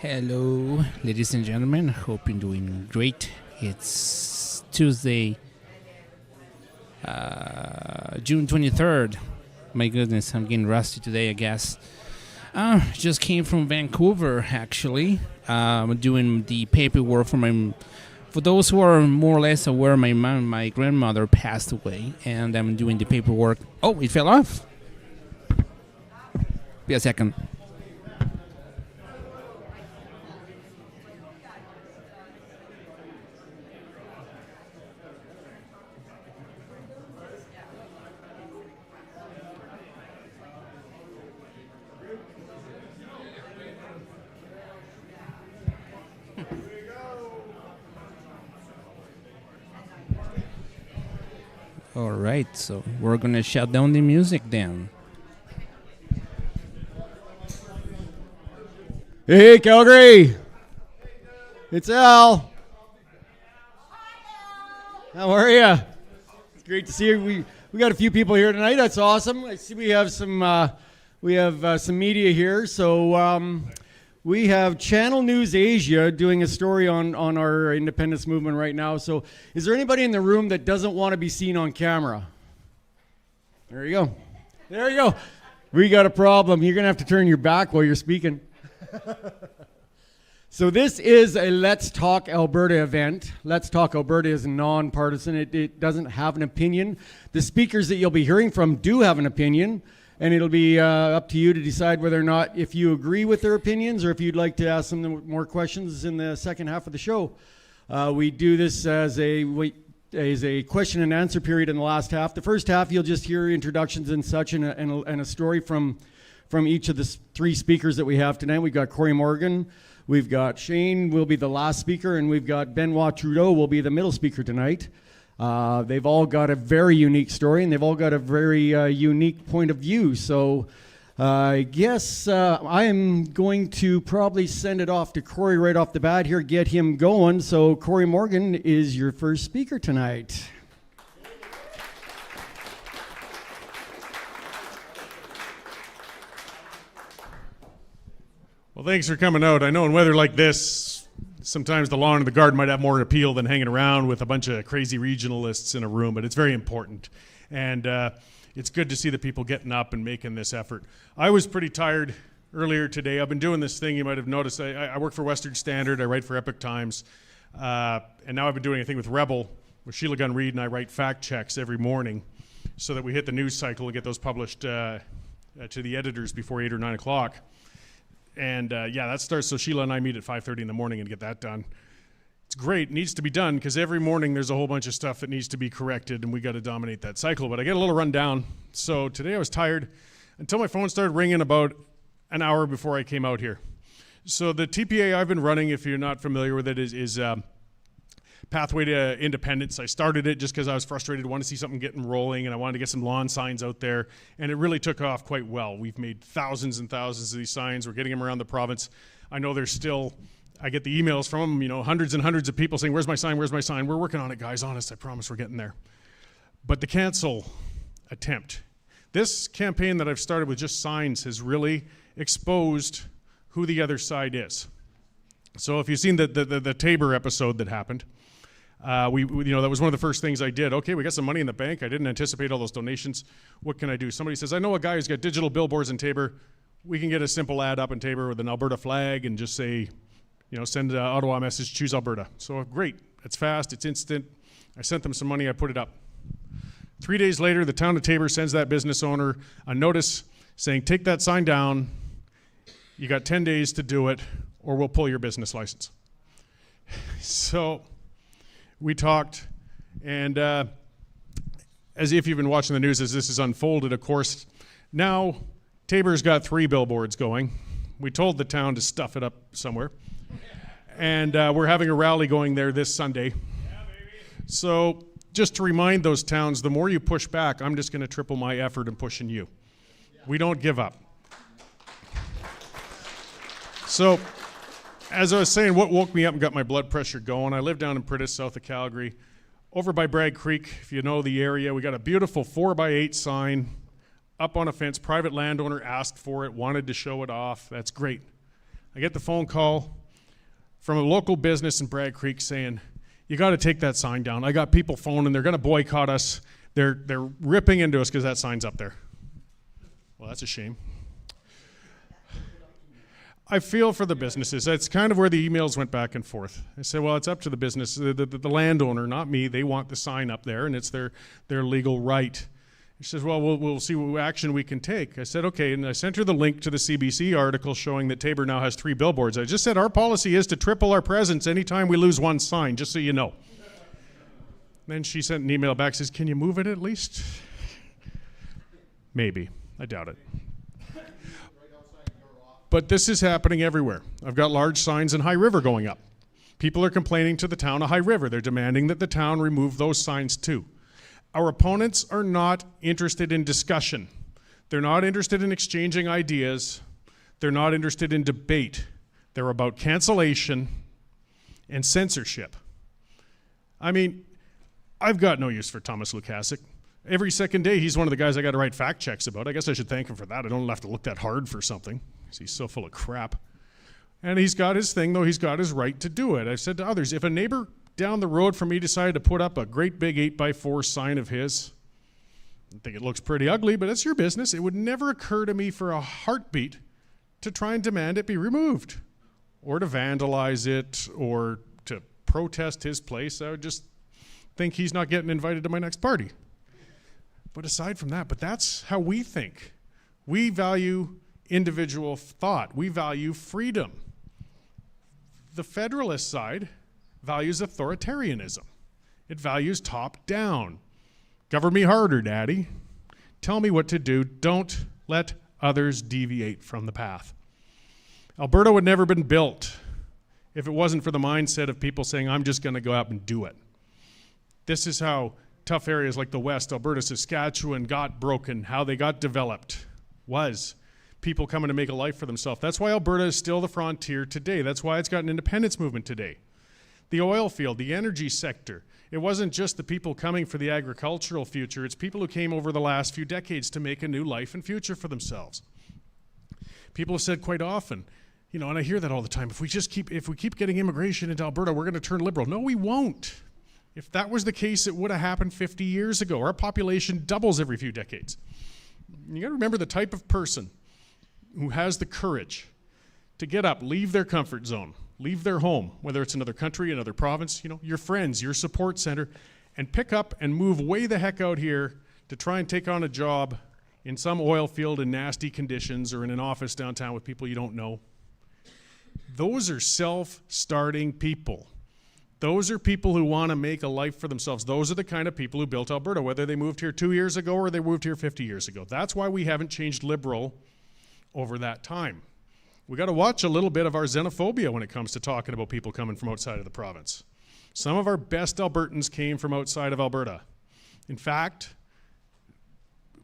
Hello, ladies and gentlemen. Hope you're doing great. It's Tuesday, June 23rd. My goodness, I'm getting rusty today, I guess. Just came from Vancouver, actually. Doing the paperwork for those who are more or less aware, my grandmother passed away, and I'm doing the paperwork. Oh, it fell off. Be a second. All right, so we're going to shut down the music then. Hey, Calgary! It's Al. How are you? It's great to see you. We got a few people here tonight. That's awesome. I see we have some media here. So we have Channel News Asia doing a story on our independence movement right now. So is there anybody in the room that doesn't want to be seen on camera? There you go. There you go. We got a problem. You're going to have to turn your back while you're speaking. So this is a Let's Talk Alberta event. Let's Talk Alberta is nonpartisan. It doesn't have an opinion. The speakers that you'll be hearing from do have an opinion, and it'll be up to you to decide whether or not if you agree with their opinions or if you'd like to ask them more questions in the second half of the show. We do this as a question and answer period in the last half. The first half, you'll just hear introductions and such and a story from each of the three speakers that we have tonight. We've got Cory Morgan, we've got Sheane will be the last speaker, and we've got Benoa Trudeau will be the middle speaker tonight. They've all got a very unique story, and they've all got a very unique point of view. So I guess I am going to probably send it off to Cory right off the bat here, get him going. So Cory Morgan is your first speaker tonight. Well, thanks for coming out. I know in weather like this, sometimes the lawn and the garden might have more appeal than hanging around with a bunch of crazy regionalists in a room, but it's very important. And it's good to see the people getting up and making this effort. I was pretty tired earlier today. I've been doing this thing, you might have noticed. I work for Western Standard, I write for Epic Times, and now I've been doing a thing with Rebel, with Sheila Gunn-Reid, and I write fact checks every morning so that we hit the news cycle and get those published to the editors before 8 or 9 o'clock. And that starts, so Sheila and I meet at 5:30 in the morning and get that done. It's great, it needs to be done, because every morning there's a whole bunch of stuff that needs to be corrected, and we got to dominate that cycle. But I get a little run down. So today I was tired until my phone started ringing about an hour before I came out here. So the TPA I've been running, if you're not familiar with it, is Pathway to Independence. I started it just because I was frustrated, wanted to see something getting rolling, and I wanted to get some lawn signs out there, and it really took off quite well. We've made thousands and thousands of these signs. We're getting them around the province. I know there's still, I get the emails from them, hundreds and hundreds of people saying, where's my sign, where's my sign? We're working on it, guys, honest, I promise we're getting there. But the cancel attempt. This campaign that I've started with just signs has really exposed who the other side is. So if you've seen the Tabor episode that happened, that was one of the first things I did. Okay, we got some money in the bank. I didn't anticipate all those donations. What can I do? Somebody says, I know a guy who's got digital billboards in Tabor. We can get a simple ad up in Tabor with an Alberta flag and just say, send an Ottawa message, choose Alberta. So great, it's fast, it's instant. I sent them some money, I put it up. 3 days later, the town of Tabor sends that business owner a notice saying, take that sign down. You got 10 days to do it, or we'll pull your business license. So we talked, and as if you've been watching the news as this is unfolded, of course, now Tabor's got 3 billboards going. We told the town to stuff it up somewhere. And we're having a rally going there this Sunday. Yeah, baby. So just to remind those towns, the more you push back, I'm just going to triple my effort in pushing you. Yeah. We don't give up. So as I was saying, what woke me up and got my blood pressure going, I live down in Prentice, south of Calgary. Over by Bragg Creek, if you know the area, we got a beautiful 4x8 sign up on a fence. Private landowner asked for it, wanted to show it off. That's great. I get the phone call from a local business in Bragg Creek saying, you got to take that sign down. I got people phoning. They're going to boycott us. They're ripping into us because that sign's up there. Well, that's a shame. I feel for the businesses. That's kind of where the emails went back and forth. I said, well, it's up to the business, the landowner, not me. They want the sign up there, and it's their legal right. She says, well, we'll see what action we can take. I said, okay, and I sent her the link to the CBC article showing that Taber now has 3 billboards. I just said our policy is to triple our presence anytime we lose one sign, just so you know. Then she sent an email back, says, can you move it at least? Maybe. I doubt it. But this is happening everywhere. I've got large signs in High River going up. People are complaining to the town of High River. They're demanding that the town remove those signs too. Our opponents are not interested in discussion. They're not interested in exchanging ideas. They're not interested in debate. They're about cancellation and censorship. I mean, I've got no use for Thomas Lukasik. Every second day, he's one of the guys I got to write fact checks about. I guess I should thank him for that. I don't have to look that hard for something because he's so full of crap. And he's got his thing, though. He's got his right to do it. I've said to others, if a neighbor down the road from me decided to put up a great big 8x4 sign of his, I think it looks pretty ugly, but it's your business. It would never occur to me for a heartbeat to try and demand it be removed or to vandalize it or to protest his place. I would just think he's not getting invited to my next party. But aside from that, but that's how we think. We value individual thought. We value freedom. The Federalist side values authoritarianism. It values top down. Govern me harder, Daddy. Tell me what to do. Don't let others deviate from the path. Alberta would never have been built if it wasn't for the mindset of people saying, I'm just going to go out and do it. This is how tough areas like the West, Alberta, Saskatchewan got broken, how they got developed was people coming to make a life for themselves. That's why Alberta is still the frontier today. That's why it's got an independence movement today. The oil field, the energy sector, it wasn't just the people coming for the agricultural future. It's people who came over the last few decades to make a new life and future for themselves. People have said quite often, you know, and I hear that all the time, if we keep getting immigration into Alberta, we're going to turn liberal. No, we won't. If that was the case, it would have happened 50 years ago. Our population doubles every few decades. You got to remember the type of person who has the courage to get up, leave their comfort zone, leave their home, whether it's another country, another province, you know, your friends, your support center, and pick up and move way the heck out here to try and take on a job in some oil field in nasty conditions or in an office downtown with people you don't know. Those are self-starting people. Those are people who want to make a life for themselves. Those are the kind of people who built Alberta, whether they moved here 2 years ago or they moved here 50 years ago. That's why we haven't changed liberal over that time. We got to watch a little bit of our xenophobia when it comes to talking about people coming from outside of the province. Some of our best Albertans came from outside of Alberta. In fact,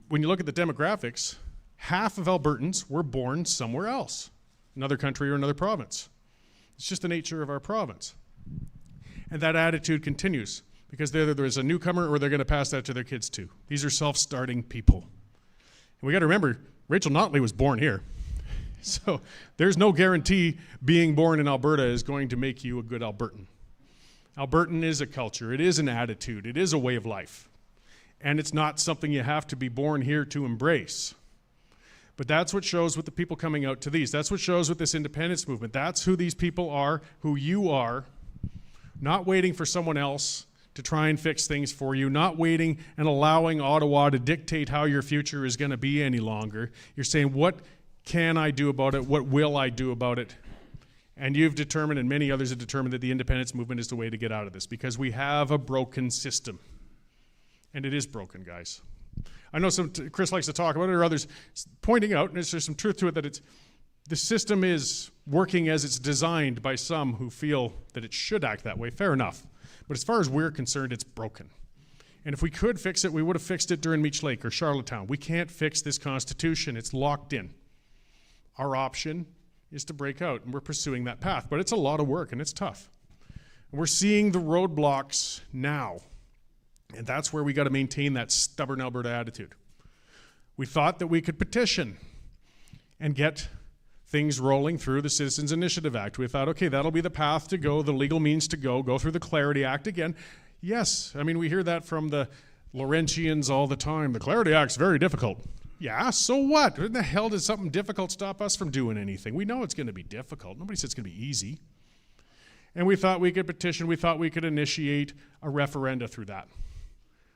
when you look at the demographics, half of Albertans were born somewhere else, another country or another province. It's just the nature of our province. And that attitude continues because there's a newcomer or they're going to pass that to their kids too. These are self-starting people. And we got to remember, Rachel Notley was born here. So there's no guarantee being born in Alberta is going to make you a good Albertan. Albertan is a culture. It is an attitude. It is a way of life. And it's not something you have to be born here to embrace. But that's what shows with the people coming out to these. That's what shows with this independence movement. That's who these people are, who you are. Not waiting for someone else to try and fix things for you, not waiting and allowing Ottawa to dictate how your future is going to be any longer. You're saying, what can I do about it? What will I do about it? And you've determined, and many others have determined, that the independence movement is the way to get out of this because we have a broken system. And it is broken, guys. I know Chris likes to talk about it, or others pointing out, and there's some truth to it, that the system is working as it's designed by some who feel that it should act that way. Fair enough. But as far as we're concerned, it's broken. And if we could fix it, we would have fixed it during Meech Lake or Charlottetown. We can't fix this Constitution. It's locked in. Our option is to break out, and we're pursuing that path. But it's a lot of work, and it's tough. And we're seeing the roadblocks now. And that's where we got to maintain that stubborn Alberta attitude. We thought that we could petition and get things rolling through the Citizens Initiative Act. We thought, okay, that'll be the path to go, the legal means to go through the Clarity Act again. Yes, I mean, we hear that from the Laurentians all the time. The Clarity Act's very difficult. Yeah, so what? When the hell does something difficult stop us from doing anything? We know it's going to be difficult. Nobody said it's going to be easy. And we thought we could petition, we thought we could initiate a referenda through that,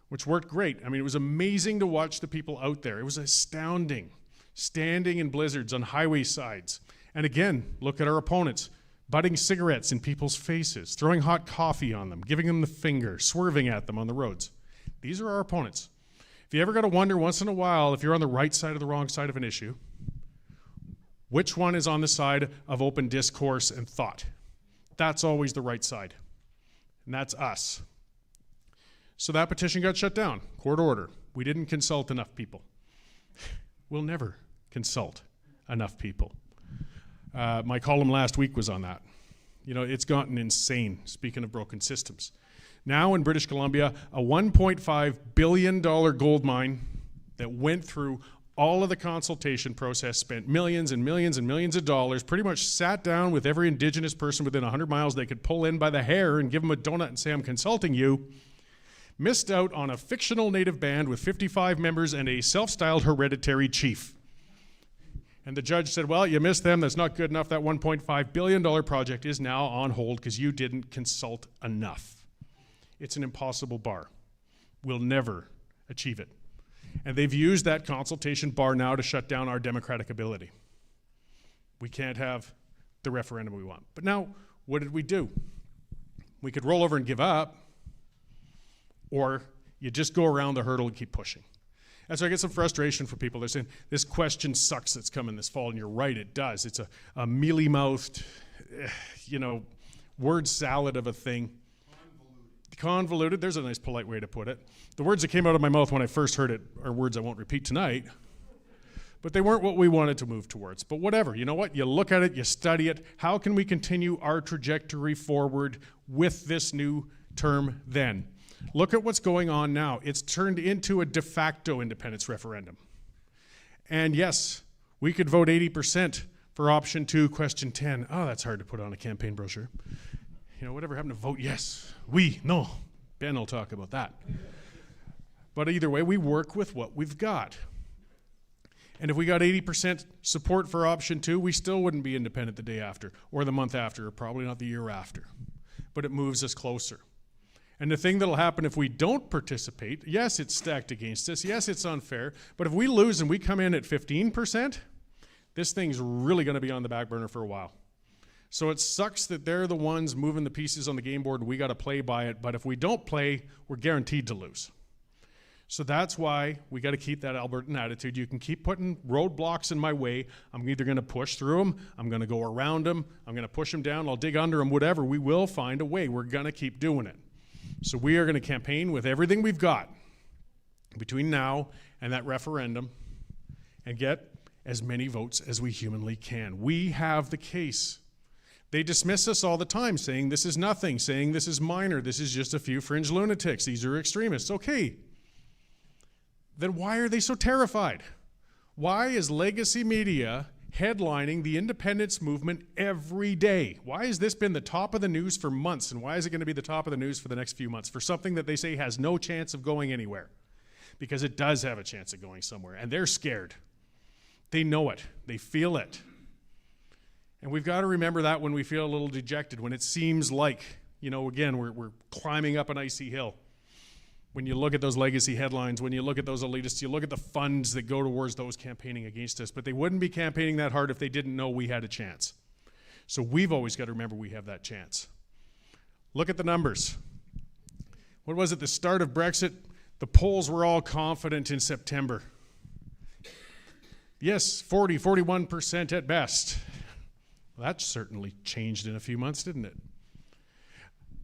which worked great. I mean, it was amazing to watch the people out there. It was astounding, standing in blizzards on highway sides. And again, look at our opponents, butting cigarettes in people's faces, throwing hot coffee on them, giving them the finger, swerving at them on the roads. These are our opponents. If you ever got to wonder once in a while if you're on the right side or the wrong side of an issue, which one is on the side of open discourse and thought? That's always the right side. And that's us. So that petition got shut down. Court order. We didn't consult enough people. We'll never consult enough people. My column last week was on that. You know, it's gotten insane, speaking of broken systems. Now in British Columbia, a $1.5 billion gold mine that went through all of the consultation process, spent millions and millions and millions of dollars, pretty much sat down with every Indigenous person within 100 miles they could pull in by the hair and give them a donut and say, I'm consulting you, missed out on a fictional native band with 55 members and a self-styled hereditary chief. And the judge said, well, you missed them, that's not good enough, that $1.5 billion project is now on hold because you didn't consult enough. It's an impossible bar. We'll never achieve it. And they've used that consultation bar now to shut down our democratic ability. We can't have the referendum we want. But now, what did we do? We could roll over and give up, or you just go around the hurdle and keep pushing. And so I get some frustration from people. They're saying, this question sucks that's coming this fall, and you're right, it does. It's a mealy-mouthed, word salad of a thing. Convoluted, there's a nice polite way to put it. The words that came out of my mouth when I first heard it are words I won't repeat tonight, but they weren't what we wanted to move towards. But whatever, you know what? You look at it, you study it. How can we continue our trajectory forward with this new term then? Look at what's going on now. It's turned into a de facto independence referendum. And yes, we could vote 80% for option 2, question 10. Oh, that's hard to put on a campaign brochure. You know, whatever happened to vote yes? No. Ben will talk about that. But either way, we work with what we've got. And if we got 80% support for option 2, we still wouldn't be independent the day after, or the month after, or probably not the year after. But it moves us closer. And the thing that'll happen if we don't participate, yes, it's stacked against us, yes, it's unfair, but if we lose and we come in at 15%, this thing's really going to be on the back burner for a while. So it sucks that they're the ones moving the pieces on the game board and we got to play by it, but if we don't play, we're guaranteed to lose. So that's why we got to keep that Albertan attitude. You can keep putting roadblocks in my way. I'm either going to push through them, I'm going to go around them, I'm going to push them down, I'll dig under them, whatever. We will find a way. We're going to keep doing it. So we are going to campaign with everything we've got between now and that referendum and get as many votes as we humanly can. We have the case. They dismiss us all the time, saying this is nothing, saying this is minor, this is just a few fringe lunatics, these are extremists. Okay. Then why are they so terrified? Why is legacy media headlining the independence movement every day? Why has this been the top of the news for months, and why is it going to be the top of the news for the next few months for something that they say has no chance of going anywhere? Because it does have a chance of going somewhere, and they're scared. They know it. They feel it. And we've got to remember that when we feel a little dejected, when it seems like, again, we're climbing up an icy hill. When you look at those legacy headlines, when you look at those elitists, you look at the funds that go towards those campaigning against us, but they wouldn't be campaigning that hard if they didn't know we had a chance. So we've always got to remember we have that chance. Look at the numbers. What was it, the start of Brexit? The polls were all confident in September. Yes, 41% at best. Well, that certainly changed in a few months, didn't it?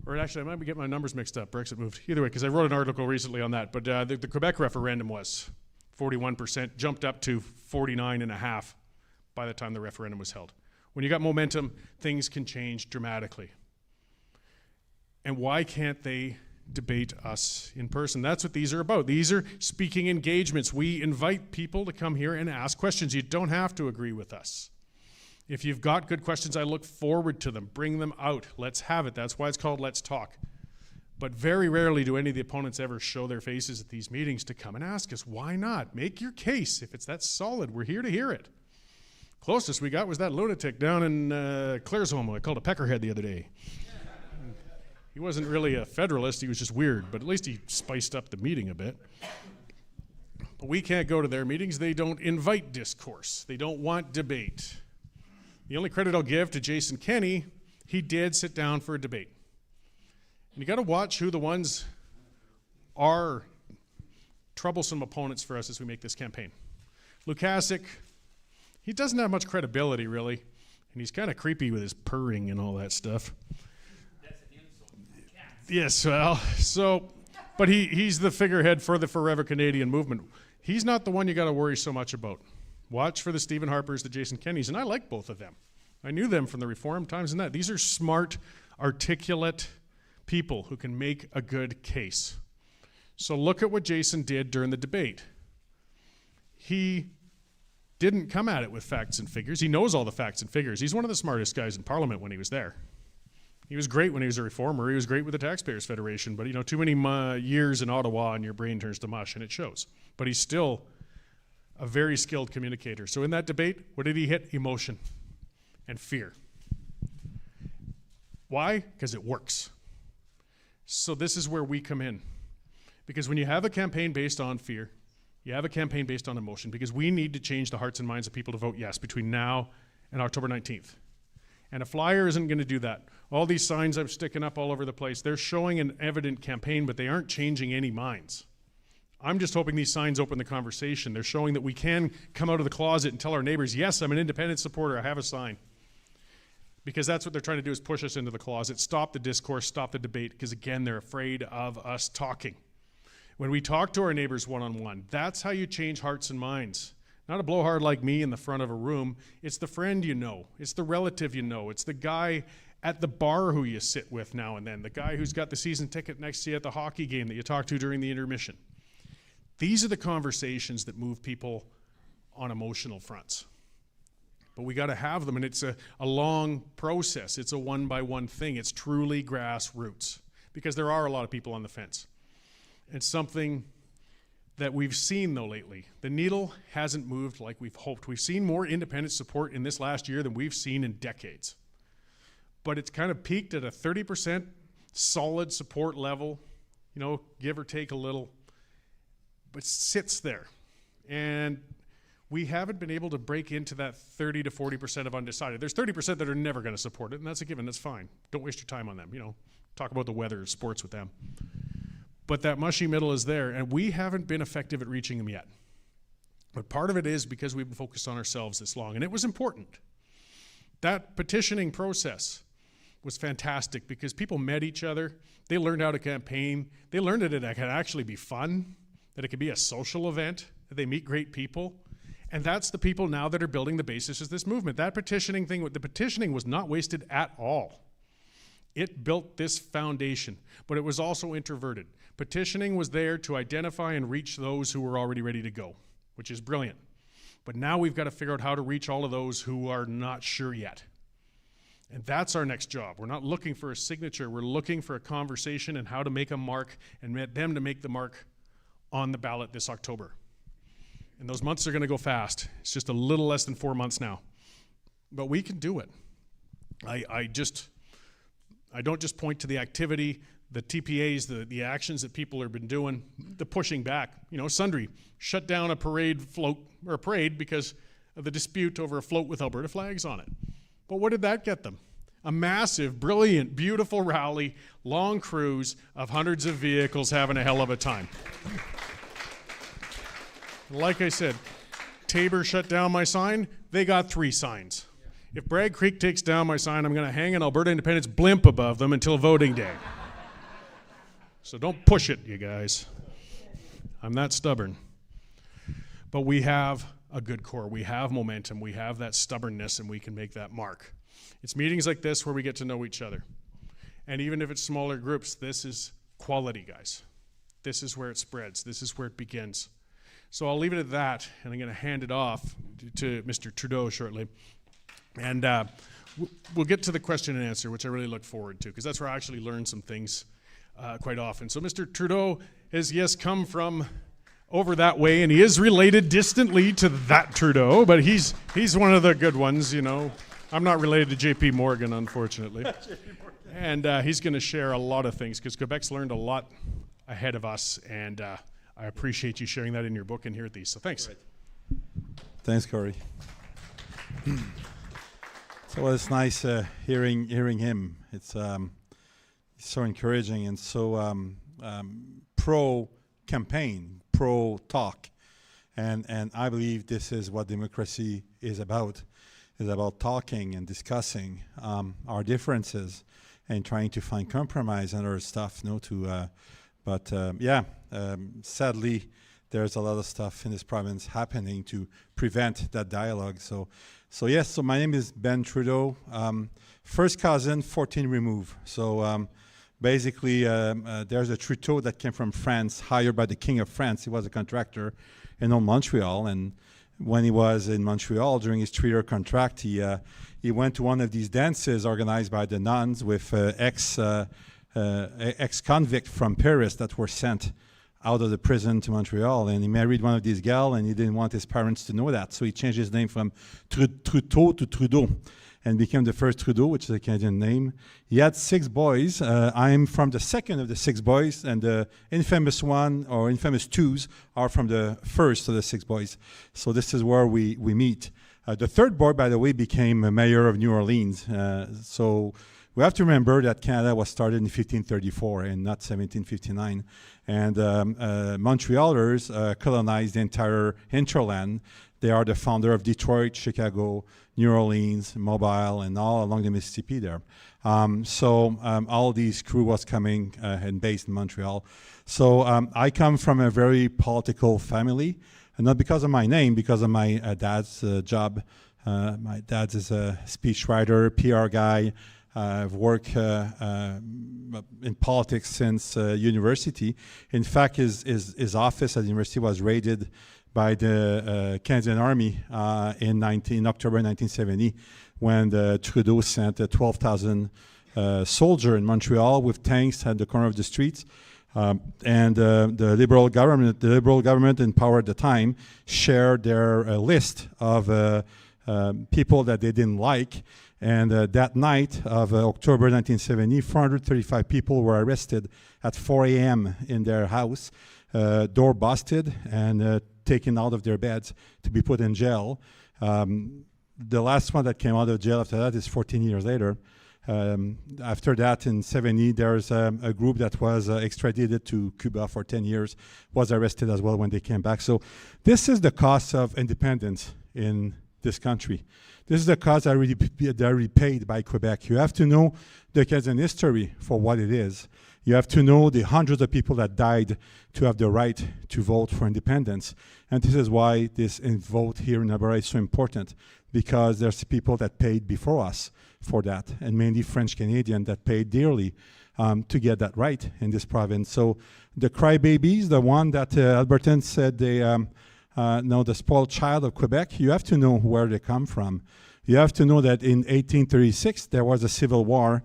Or actually, I might be getting my numbers mixed up. Brexit moved. Either way, because I wrote an article recently on that. But the Quebec referendum was 41%, jumped up to 49.5% by the time the referendum was held. When you got momentum, things can change dramatically. And why can't they debate us in person? That's what these are about. These are speaking engagements. We invite people to come here and ask questions. You don't have to agree with us. If you've got good questions, I look forward to them. Bring them out. Let's have it. That's why it's called Let's Talk. But very rarely do any of the opponents ever show their faces at these meetings to come and ask us, why not? Make your case. If it's that solid, we're here to hear it. Closest we got was that lunatic down in Claresholm I called a peckerhead the other day. He wasn't really a federalist. He was just weird, but at least he spiced up the meeting a bit. But we can't go to their meetings. They don't invite discourse. They don't want debate. The only credit I'll give to Jason Kenney, he did sit down for a debate. And you got to watch who the ones are troublesome opponents for us as we make this campaign. Lukasik, he doesn't have much credibility, really. And he's kind of creepy with his purring and all that stuff. That's an insult. Yes, well, but he's the figurehead for the Forever Canadian movement. He's not the one you got to worry so much about. Watch for the Stephen Harpers, the Jason Kenneys, and I like both of them. I knew them from the Reform times and that. These are smart, articulate people who can make a good case. So look at what Jason did during the debate. He didn't come at it with facts and figures. He knows all the facts and figures. He's one of the smartest guys in Parliament when he was there. He was great when he was a reformer. He was great with the Taxpayers Federation. But, too many years in Ottawa and your brain turns to mush, and it shows. But he's still a very skilled communicator. So in that debate, what did he hit? Emotion and fear. Why? Because it works. So this is where we come in. Because when you have a campaign based on fear, you have a campaign based on emotion, because we need to change the hearts and minds of people to vote yes between now and October 19th. And a flyer isn't going to do that. All these signs I'm sticking up all over the place, they're showing an evident campaign, but they aren't changing any minds. I'm just hoping these signs open the conversation. They're showing that we can come out of the closet and tell our neighbors, yes, I'm an independent supporter, I have a sign. Because that's what they're trying to do, is push us into the closet, stop the discourse, stop the debate, because again, they're afraid of us talking. When we talk to our neighbors one-on-one, that's how you change hearts and minds. Not a blowhard like me in the front of a room. It's the friend you know. It's the relative you know. It's the guy at the bar who you sit with now and then. The guy who's got the season ticket next to you at the hockey game that you talk to during the intermission. These are the conversations that move people on emotional fronts. But we got to have them, and it's a long process. It's a one-by-one thing. It's truly grassroots, because there are a lot of people on the fence. It's something that we've seen, though, lately. The needle hasn't moved like we've hoped. We've seen more independent support in this last year than we've seen in decades. But it's kind of peaked at a 30% solid support level, give or take a little, but sits there. And we haven't been able to break into that 30 to 40% of undecided. There's 30% that are never going to support it, and that's a given. That's fine. Don't waste your time on them. Talk about the weather, sports with them. But that mushy middle is there, and we haven't been effective at reaching them yet. But part of it is because we've been focused on ourselves this long, and it was important. That petitioning process was fantastic because people met each other. They learned how to campaign. They learned that it could actually be fun, that it could be a social event, that they meet great people. And that's the people now that are building the basis of this movement. That petitioning thing, the petitioning was not wasted at all. It built this foundation, but it was also introverted. Petitioning was there to identify and reach those who were already ready to go, which is brilliant. But now we've got to figure out how to reach all of those who are not sure yet. And that's our next job. We're not looking for a signature. We're looking for a conversation and how to make a mark and get them to make the mark on the ballot this October. And those months are going to go fast. It's just a little less than 4 months now. But we can do it. I don't just point to the activity, the TPAs, the actions that people have been doing, the pushing back. Sundry shut down a parade because of the dispute over a float with Alberta flags on it. But what did that get them? A massive, brilliant, beautiful rally, long cruise of hundreds of vehicles having a hell of a time. Like I said, Tabor shut down my sign. They got 3 signs. If Bragg Creek takes down my sign, I'm going to hang an Alberta Independence blimp above them until voting day. So don't push it, you guys. I'm that stubborn. But we have a good core. We have momentum. We have that stubbornness, and we can make that mark. It's meetings like this where we get to know each other. And even if it's smaller groups, this is quality, guys. This is where it spreads. This is where it begins. So I'll leave it at that, and I'm going to hand it off to Mr. Trudeau shortly. And we'll get to the question and answer, which I really look forward to, because that's where I actually learn some things quite often. So Mr. Trudeau has, yes, come from over that way, and he is related distantly to that Trudeau, but he's one of the good ones, you know. I'm not related to J.P. Morgan, unfortunately. And he's going to share a lot of things, because Quebec's learned a lot ahead of us, and I appreciate you sharing that in your book and here at these. So thanks. Thanks, Cory. So it's nice hearing him. It's so encouraging and so pro-campaign, pro-talk. And I believe this is what democracy is about. It's about talking and discussing our differences and trying to find compromise and other stuff. Sadly, there's a lot of stuff in this province happening to prevent that dialogue. So my name is Ben Trudeau. First cousin, 14 remove. So basically, there's a Trudeau that came from France, hired by the King of France. He was a contractor in Montreal, and when he was in Montreal during his 3-year contract, he went to one of these dances organized by the nuns with ex-convict from Paris that were sent out of the prison to Montreal, and he married one of these gals, and he didn't want his parents to know that, so he changed his name from Trudeau to Trudeau and became the first Trudeau, which is a Canadian name. He had 6 boys. I'm from the second of the 6 boys, and the infamous one, or infamous 2s, are from the first of the 6 boys. So this is where we meet. The third boy, by the way, became mayor of New Orleans. So we have to remember that Canada was started in 1534 and not 1759. And Montrealers colonized the entire hinterland. They are the founder of Detroit, Chicago, New Orleans, Mobile, and all along the Mississippi there. All these crew was coming and based in Montreal. So I come from a very political family, and not because of my name, because of my dad's job. My dad is a speechwriter, PR guy. I've worked in politics since university. In fact, his office at the university was raided by the Canadian Army in October 1970, when Trudeau sent 12,000 soldiers in Montreal with tanks at the corner of the streets. And the Liberal government in power at the time shared their list of people that they didn't like. And that night of October 1970, 435 people were arrested at 4 a.m. in their house, door busted and taken out of their beds to be put in jail. The last one that came out of jail after that is 14 years later. After that, in 70, there's a group that was extradited to Cuba for 10 years, was arrested as well when they came back. So this is the cost of independence in this country. This is the cost that are repaid by Quebec. You have to know the Canadian history for what it is. You have to know the hundreds of people that died to have the right to vote for independence. And this is why this vote here in Alberta is so important, because there's people that paid before us for that, and mainly French Canadian that paid dearly to get that right in this province. So the crybabies, the one that Albertans said they know the spoiled child of Quebec, you have to know where they come from. You have to know that in 1836 there was a civil war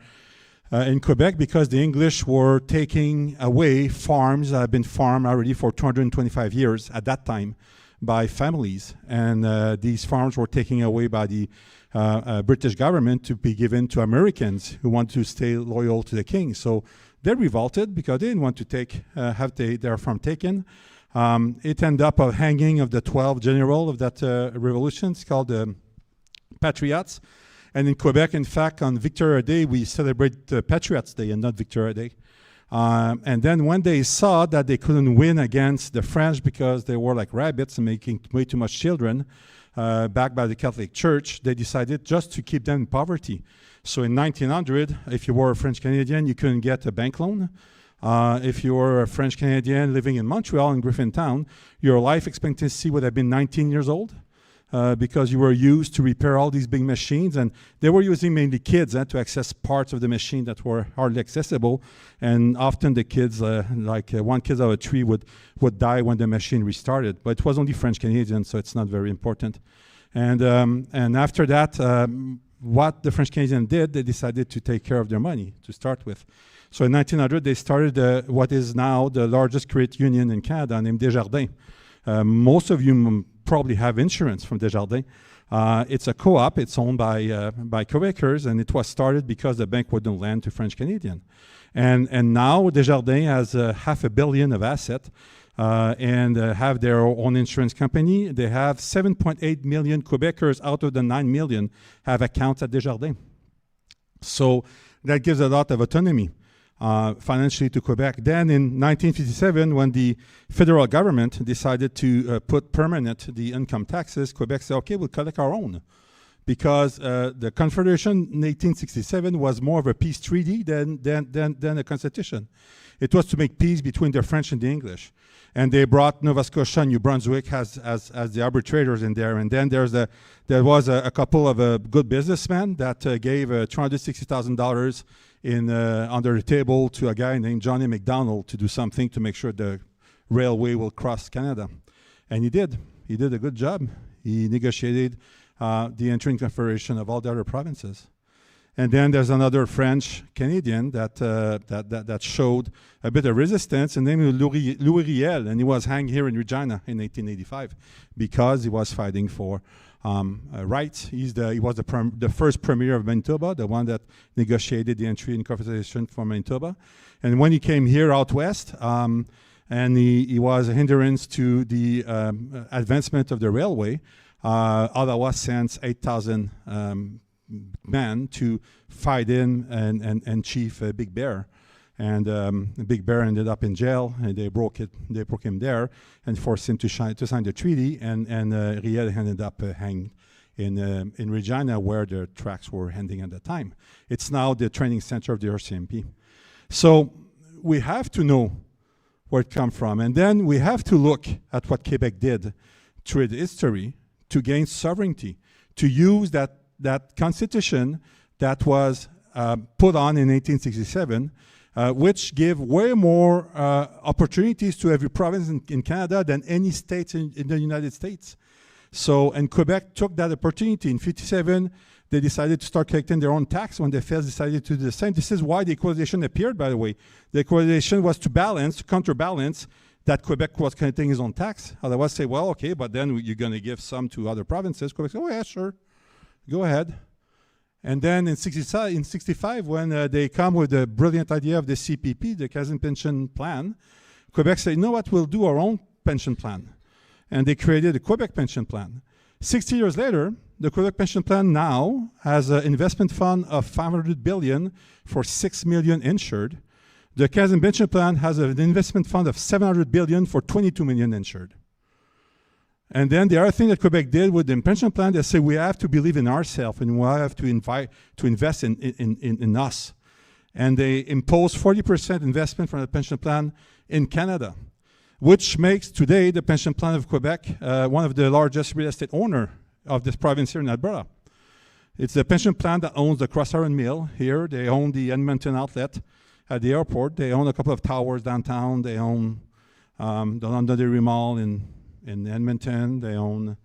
in Quebec because the English were taking away farms that had been farmed already for 225 years at that time by families, and these farms were taken away by the British government to be given to Americans who want to stay loyal to the king. So they revolted because they didn't want to have their farm taken. It ended up a hanging of the 12 general of that revolution. It's called the Patriots. And in Quebec, in fact, on Victoria Day, we celebrate Patriots Day and not Victoria Day. And then when they saw that they couldn't win against the French because they were like rabbits and making way too much children, backed by the Catholic Church, they decided just to keep them in poverty. So in 1900, if you were a French Canadian, you couldn't get a bank loan. If you were a French Canadian living in Montreal, in Griffintown, your life expectancy would have been 19 years old because you were used to repair all these big machines. And they were using mainly kids to access parts of the machine that were hardly accessible. And often the kids, one kid out of 3 would die when the machine restarted. But it was only French Canadian, so it's not very important. And after that, what the French Canadians did, they decided to take care of their money to start with. So in 1900, they started what is now the largest credit union in Canada, named Desjardins. Most of you probably have insurance from Desjardins. It's a co-op. It's owned by Quebecers, and it was started because the bank wouldn't lend to French Canadian. And now Desjardins has $500 million of assets and have their own insurance company. They have 7.8 million Quebecers out of the 9 million have accounts at Desjardins. So that gives a lot of autonomy financially to Quebec. Then in 1957, when the federal government decided to put permanent the income taxes, Quebec said, okay, we'll collect our own. Because the Confederation in 1867 was more of a peace treaty than a constitution. It was to make peace between the French and the English. And they brought Nova Scotia and New Brunswick as the arbitrators in there. And then there was a couple of good businessmen that gave $260,000 under the table to a guy named Johnny MacDonald to do something to make sure the railway will cross Canada. And he did. He did a good job. He negotiated the entering confederation of all the other provinces. And then there's another French Canadian that showed a bit of resistance, and named Louis Riel, and he was hanged here in Regina in 1885 because he was fighting for rights. He was the first premier of Manitoba, the one that negotiated the entry in confederation for Manitoba. And when he came here out west, and he was a hindrance to the advancement of the railway, Ottawa sends 8,000 men to fight in and chief Big Bear. And Big Bear ended up in jail, and they broke him there and forced him to sign the treaty, and Riel ended up hanged in Regina, where the tracks were ending at the time. It's now the training center of the RCMP. So we have to know where it comes from, and then we have to look at what Quebec did through its history to gain sovereignty, to use that constitution that was put on in 1867, which gave way more opportunities to every province in Canada than any state in the United States. So, and Quebec took that opportunity. In 1957, they decided to start collecting their own tax when the feds decided to do the same. This is why the equalization appeared, by the way. The equalization was to counterbalance that Quebec was collecting his own tax. Otherwise, say, well, okay, but then you're going to give some to other provinces. Quebec said, oh, yeah, sure. Go ahead. And then in 65, when they come with the brilliant idea of the CPP, the Canadian Pension Plan, Quebec said, you know what, we'll do our own pension plan. And they created the Quebec Pension Plan. 60 years later, the Quebec Pension Plan now has an investment fund of $500 billion for 6 million insured. The Canadian Pension Plan has an investment fund of $700 billion for 22 million insured. And then the other thing that Quebec did with the pension plan, they say we have to believe in ourselves and we have to invest in us. And they imposed 40% investment from the pension plan in Canada, which makes today the pension plan of Quebec one of the largest real estate owner of this province here in Alberta. It's the pension plan that owns the Cross Iron Mill here. They own the Edmonton outlet at the airport. They own a couple of towers downtown. They own the Londonderry Mall in Edmonton. They own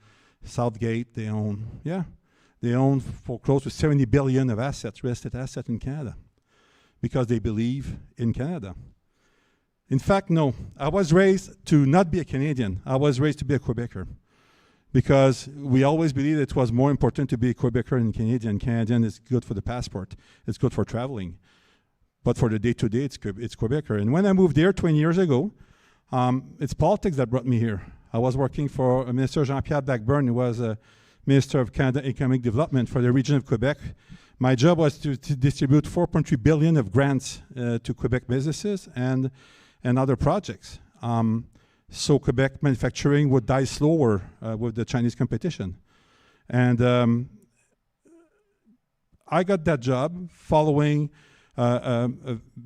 Southgate. They own for close to 70 billion of assets, real estate assets in Canada, because they believe in Canada. In fact, no, I was raised to not be a Canadian. I was raised to be a Quebecer, because we always believed it was more important to be a Quebecer than Canadian. Canadian is good for the passport. It's good for traveling. But for the day-to-day, it's Quebecer. And when I moved there 20 years ago, it's politics that brought me here. I was working for Minister Jean-Pierre Blackburn, who was a Minister of Canada Economic Development for the region of Quebec. My job was to distribute $4.3 billion of grants to Quebec businesses and other projects. So Quebec manufacturing would die slower with the Chinese competition. And I got that job following a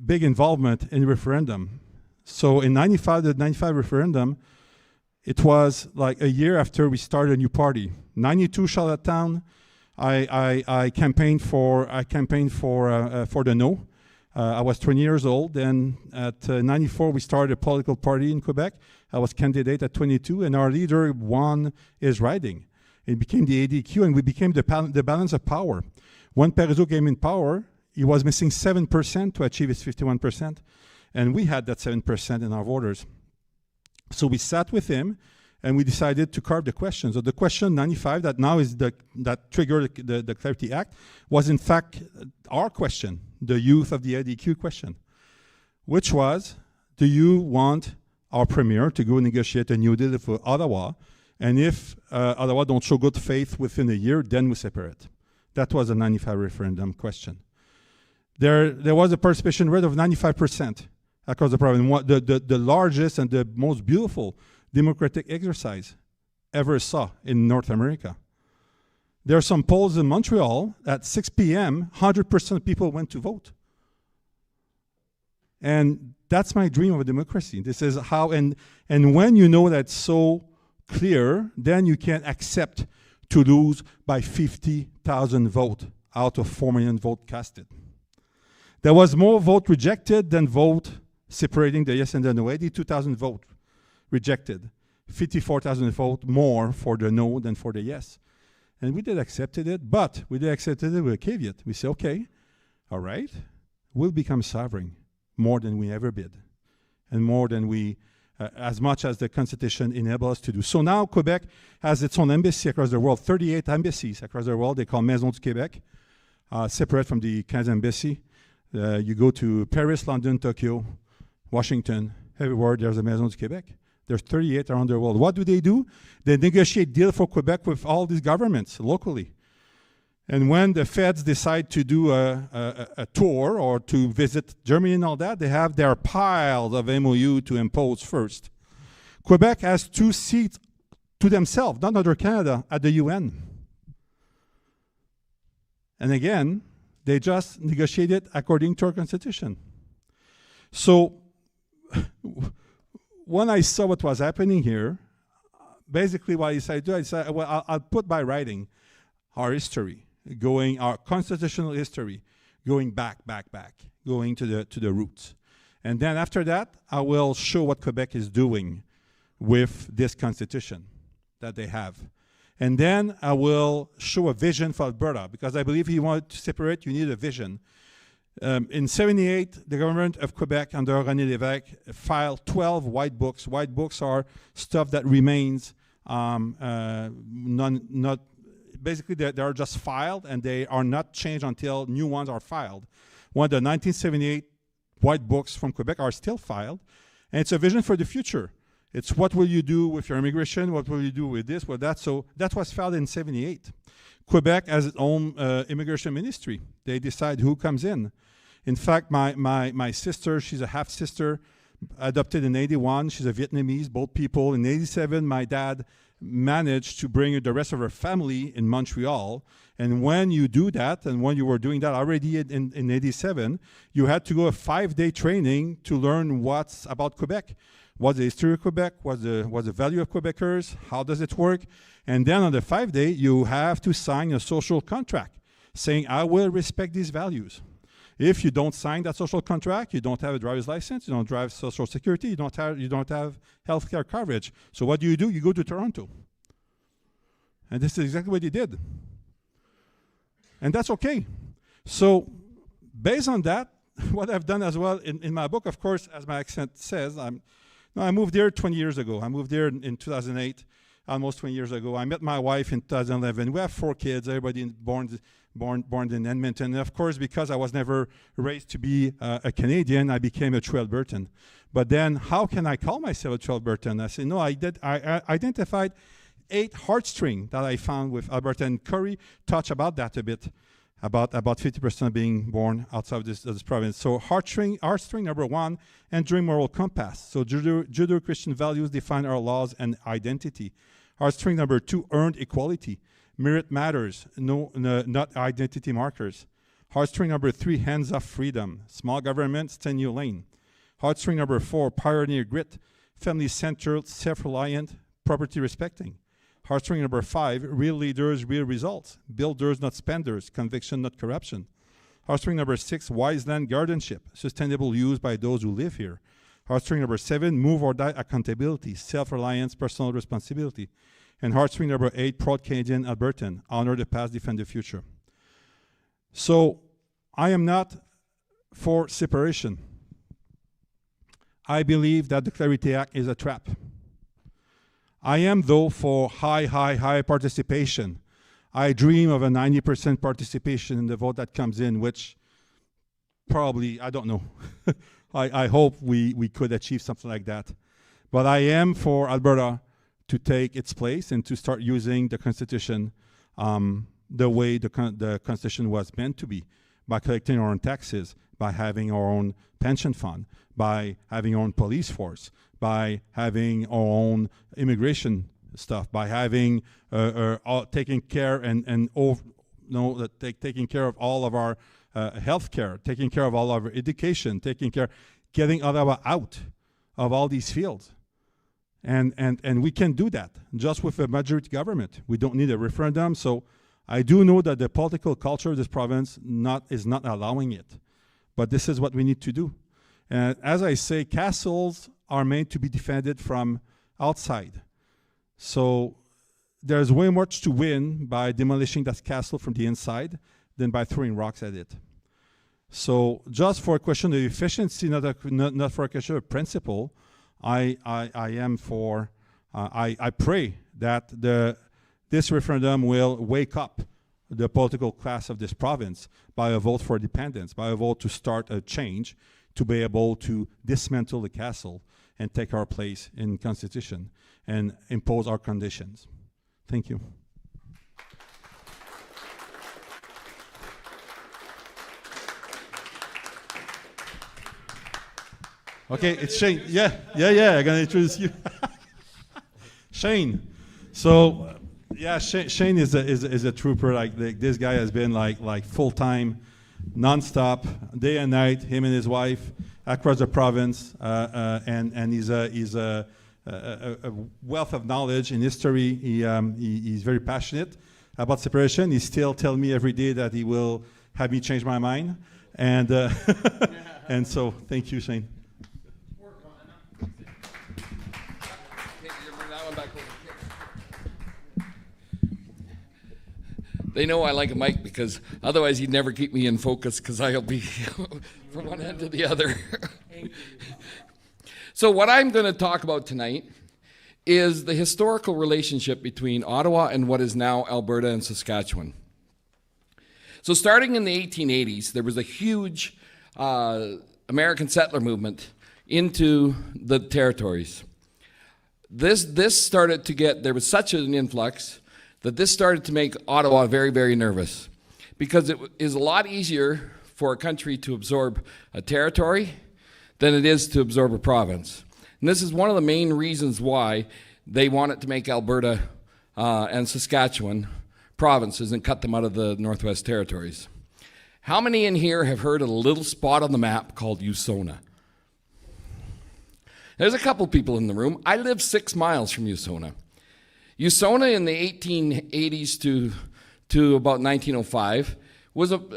big involvement in referendum. So in the 95 referendum, it was like a year after we started a new party. 92 Charlottetown, I campaigned for the no. I was 20 years old, and at 94 we started a political party in Quebec. I was candidate at 22, and our leader won his riding. It became the ADQ, and we became the balance of power. When Parizeau came in power, he was missing 7% to achieve his 51%, and we had that 7% in our voters. So we sat with him, and we decided to carve the question. So the question 95, that now is that triggered the Clarity Act, was in fact our question, the youth of the ADQ question, which was, do you want our premier to go negotiate a new deal for Ottawa, and if Ottawa don't show good faith within a year, then we separate? That was a 95 referendum question. There was a participation rate of 95% across the province, the largest and the most beautiful democratic exercise ever saw in North America. There are some polls in Montreal at 6 p.m., 100% of people went to vote. And that's my dream of a democracy. This is how, and when you know that's so clear, then you can accept to lose by 50,000 votes out of 4 million votes casted. There was more vote rejected than vote separating the yes and the no. 82,000 votes rejected. 54,000 votes more for the no than for the yes. And we did accepted it, but we did accepted it with a caveat. We say, okay, all right, we'll become sovereign more than we ever did, and more than we, as much as the Constitution enables us to do. So now Quebec has its own embassy across the world, 38 embassies across the world. They call Maison du Québec, separate from the Canadian embassy. You go to Paris, London, Tokyo, Washington, everywhere there's a Maison du Québec. There's 38 around the world. What do? They negotiate deal for Quebec with all these governments locally. And when the feds decide to do a tour or to visit Germany and all that, they have their piles of MOU to impose first. Quebec has 2 seats to themselves, not under Canada, at the UN. And again, they just negotiated according to our Constitution. So when I saw what was happening here, basically what I decided to do, I said, well, I'll put by writing our history, our constitutional history, going back, going to the roots. And then after that, I will show what Quebec is doing with this constitution that they have. And then I will show a vision for Alberta, because I believe if you want to separate, you need a vision. In 78, the government of Quebec under René Lévesque filed 12 white books. White books are stuff that remains basically they are just filed, and they are not changed until new ones are filed. One of the 1978 white books from Quebec are still filed, and it's a vision for the future. It's what will you do with your immigration, what will you do with this, with that. So that was filed in 78. Quebec has its own immigration ministry. They decide who comes in. In fact, my sister, she's a half-sister, adopted in 81. She's a Vietnamese, both people. In 87, my dad managed to bring the rest of her family in Montreal. And when you do that, and when you were doing that already in 87, you had to go a 5-day training to learn what's about Quebec. What's the history of Quebec? What's the value of Quebecers? How does it work? And then on the 5-day, you have to sign a social contract saying, I will respect these values. If you don't sign that social contract, you don't have a driver's license, you don't drive Social Security, you don't have healthcare coverage. So what do? You go to Toronto. And this is exactly what he did. And that's okay. So based on that, what I've done as well in my book, of course, as my accent says, I moved there 20 years ago. I moved there in 2008, almost 20 years ago. I met my wife in 2011. We have 4 kids, everybody born in Edmonton. And of course, because I was never raised to be a Canadian, I became a true Albertan. But then how can I call myself a true Albertan? I said, no, I identified 8 heartstrings that I found with Alberta. And Cory touched about that a bit, about 50% being born outside of this province. So heartstring number 1, enduring moral compass. So Judeo-Christian values define our laws and identity. Heartstring number 2, earned equality. Merit matters, not identity markers. Heartstring number 3, hands-off freedom. Small government, stay in your lane. Heartstring number 4, pioneer grit. Family-centered, self-reliant, property respecting. Heartstring number 5, real leaders, real results. Builders, not spenders. Conviction, not corruption. Heartstring number 6, wise land guardianship. Sustainable use by those who live here. Heartstring number 7, move or die accountability. Self-reliance, personal responsibility. And Heartstring number 8, proud Canadian Albertan, honor the past, defend the future. So I am not for separation. I believe that the Clarity Act is a trap. I am, though, for high participation. I dream of a 90% participation in the vote that comes in, which probably, I don't know. I hope we could achieve something like that. But I am for Alberta to take its place and to start using the Constitution the way the Constitution was meant to be, by collecting our own taxes, by having our own pension fund, by having our own police force, by having our own immigration stuff, by having taking care taking care of all of our health care, taking care of all of our education, getting Ottawa out of all these fields. And we can do that just with a majority government. We don't need a referendum. So I do know that the political culture of this province is not allowing it. But this is what we need to do. And as I say, castles are meant to be defended from outside. So there's way much to win by demolishing that castle from the inside than by throwing rocks at it. So just for a question of efficiency, not for a question of principle, I pray that this referendum will wake up the political class of this province by a vote for independence, by a vote to start a change, to be able to dismantle the castle and take our place in the Constitution and impose our conditions. Thank you. Okay, it's Sheane. Yeah, I'm gonna introduce you. Sheane. So, Sheane is a trooper. Like this guy has been like full time, nonstop, day and night. Him and his wife across the province, and he's a wealth of knowledge in history. He's very passionate about separation. He still tells me every day that he will have me change my mind, and and so thank you, Sheane. They know I like a mic because otherwise he'd never keep me in focus because I'll be from one end to the other. So what I'm going to talk about tonight is the historical relationship between Ottawa and what is now Alberta and Saskatchewan. So starting in the 1880s, there was a huge American settler movement into the territories. This started to get, there was such an influx that this started to make Ottawa very, very nervous because it is a lot easier for a country to absorb a territory than it is to absorb a province. And this is one of the main reasons why they wanted to make Alberta and Saskatchewan provinces and cut them out of the Northwest Territories. How many in here have heard of a little spot on the map called USONA? There's a couple people in the room. I live 6 miles from USONA. USONA in the 1880s to about 1905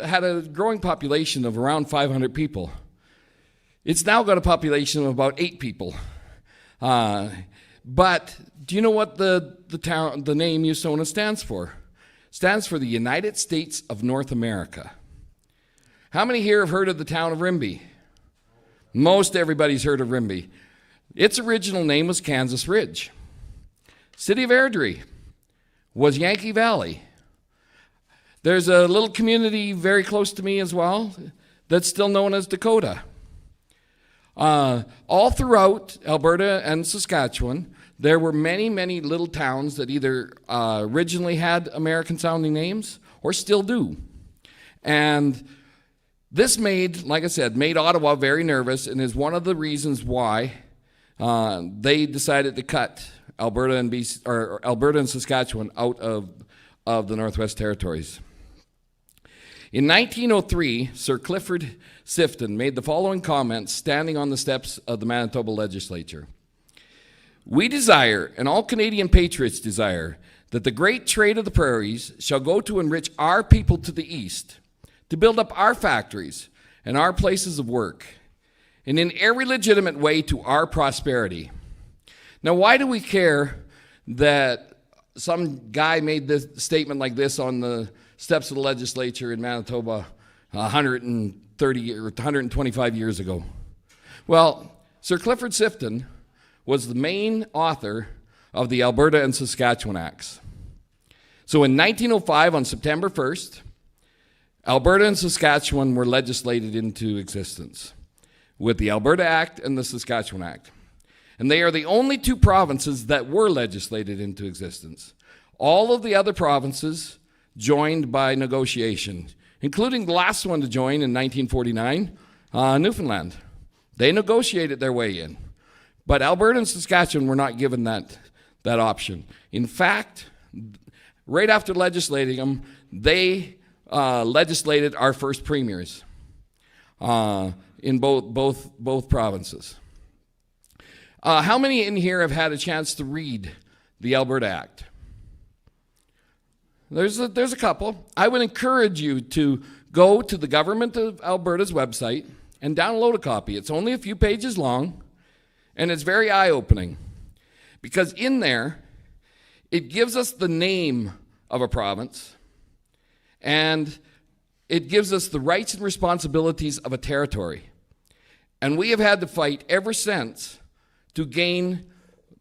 had a growing population of around 500 people. It's now got a population of about 8 people. But do you know what the name USONA stands for? It stands for the United States of North America. How many here have heard of the town of Rimbey? Most everybody's heard of Rimbey. Its original name was Kansas Ridge. City of Airdrie was Yankee Valley. There's a little community very close to me as well that's still known as Dakota. All throughout Alberta and Saskatchewan, there were many, many little towns that either originally had American-sounding names or still do. And this made Ottawa very nervous and is one of the reasons why they decided to cut Alberta and Saskatchewan out of the Northwest Territories. In 1903, Sir Clifford Sifton made the following comments standing on the steps of the Manitoba legislature. We desire, and all Canadian patriots desire, that the great trade of the prairies shall go to enrich our people to the east, to build up our factories and our places of work, and in every legitimate way to our prosperity. Now, why do we care that some guy made this statement like this on the steps of the legislature in Manitoba 130 or 125 years ago. Well, Sir Clifford Sifton was the main author of the Alberta and Saskatchewan Acts. So in 1905, on September 1st, Alberta and Saskatchewan were legislated into existence with the Alberta Act and the Saskatchewan Act. And they are the only two provinces that were legislated into existence. All of the other provinces joined by negotiation, including the last one to join in 1949, Newfoundland. They negotiated their way in. But Alberta and Saskatchewan were not given that option. In fact, right after legislating them, they legislated our first premiers in both provinces. How many in here have had a chance to read the Alberta Act? There's a couple. I would encourage you to go to the Government of Alberta's website and download a copy. It's only a few pages long, and it's very eye-opening. Because in there, it gives us the name of a province, and it gives us the rights and responsibilities of a territory. And we have had to fight ever since to gain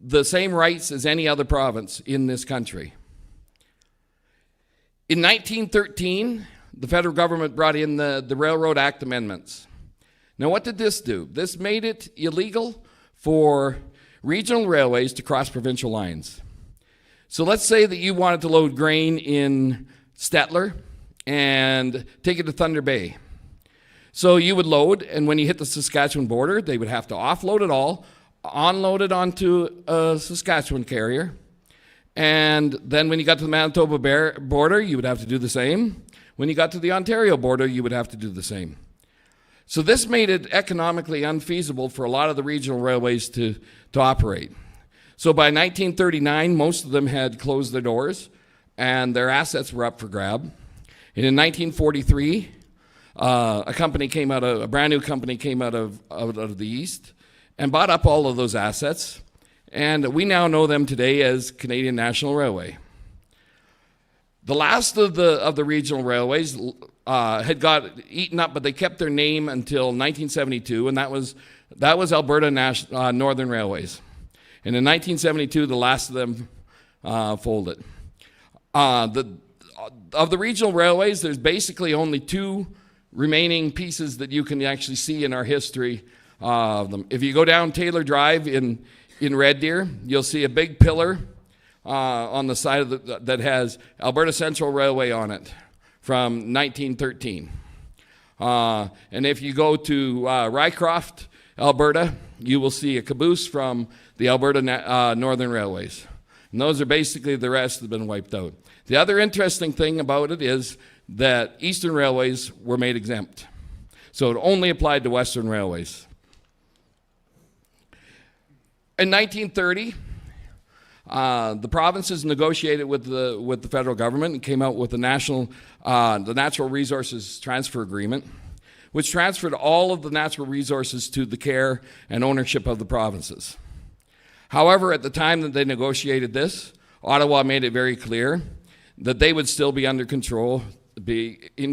the same rights as any other province in this country. In 1913, the federal government brought in the Railroad Act amendments. Now, what did this do? This made it illegal for regional railways to cross provincial lines. So let's say that you wanted to load grain in Stettler and take it to Thunder Bay. So you would load, and when you hit the Saskatchewan border, they would have to offload it all, unload it onto a Saskatchewan carrier, and then when you got to the Manitoba border, you would have to do the same. When you got to the Ontario border, you would have to do the same. So this made it economically unfeasible for a lot of the regional railways to operate. So by 1939, most of them had closed their doors, and their assets were up for grab. And in 1943, a brand new company came out of the East and bought up all of those assets. And we now know them today as Canadian National Railway. The last of the regional railways had got eaten up, but they kept their name until 1972, and that was Alberta Northern Railways. And in 1972, the last of them folded. Of the regional railways, there's basically only two remaining pieces that you can actually see in our history of them. If you go down Taylor Drive in Red Deer, you'll see a big pillar on the side of that has Alberta Central Railway on it from 1913. And if you go to Rycroft, Alberta, you will see a caboose from the Alberta Northern Railways. And those are basically the rest that have been wiped out. The other interesting thing about it is that Eastern Railways were made exempt. So it only applied to Western Railways. In 1930, the provinces negotiated with the federal government and came out with the Natural Resources Transfer Agreement, which transferred all of the natural resources to the care and ownership of the provinces. However, at the time that they negotiated this, Ottawa made it very clear that they would still be in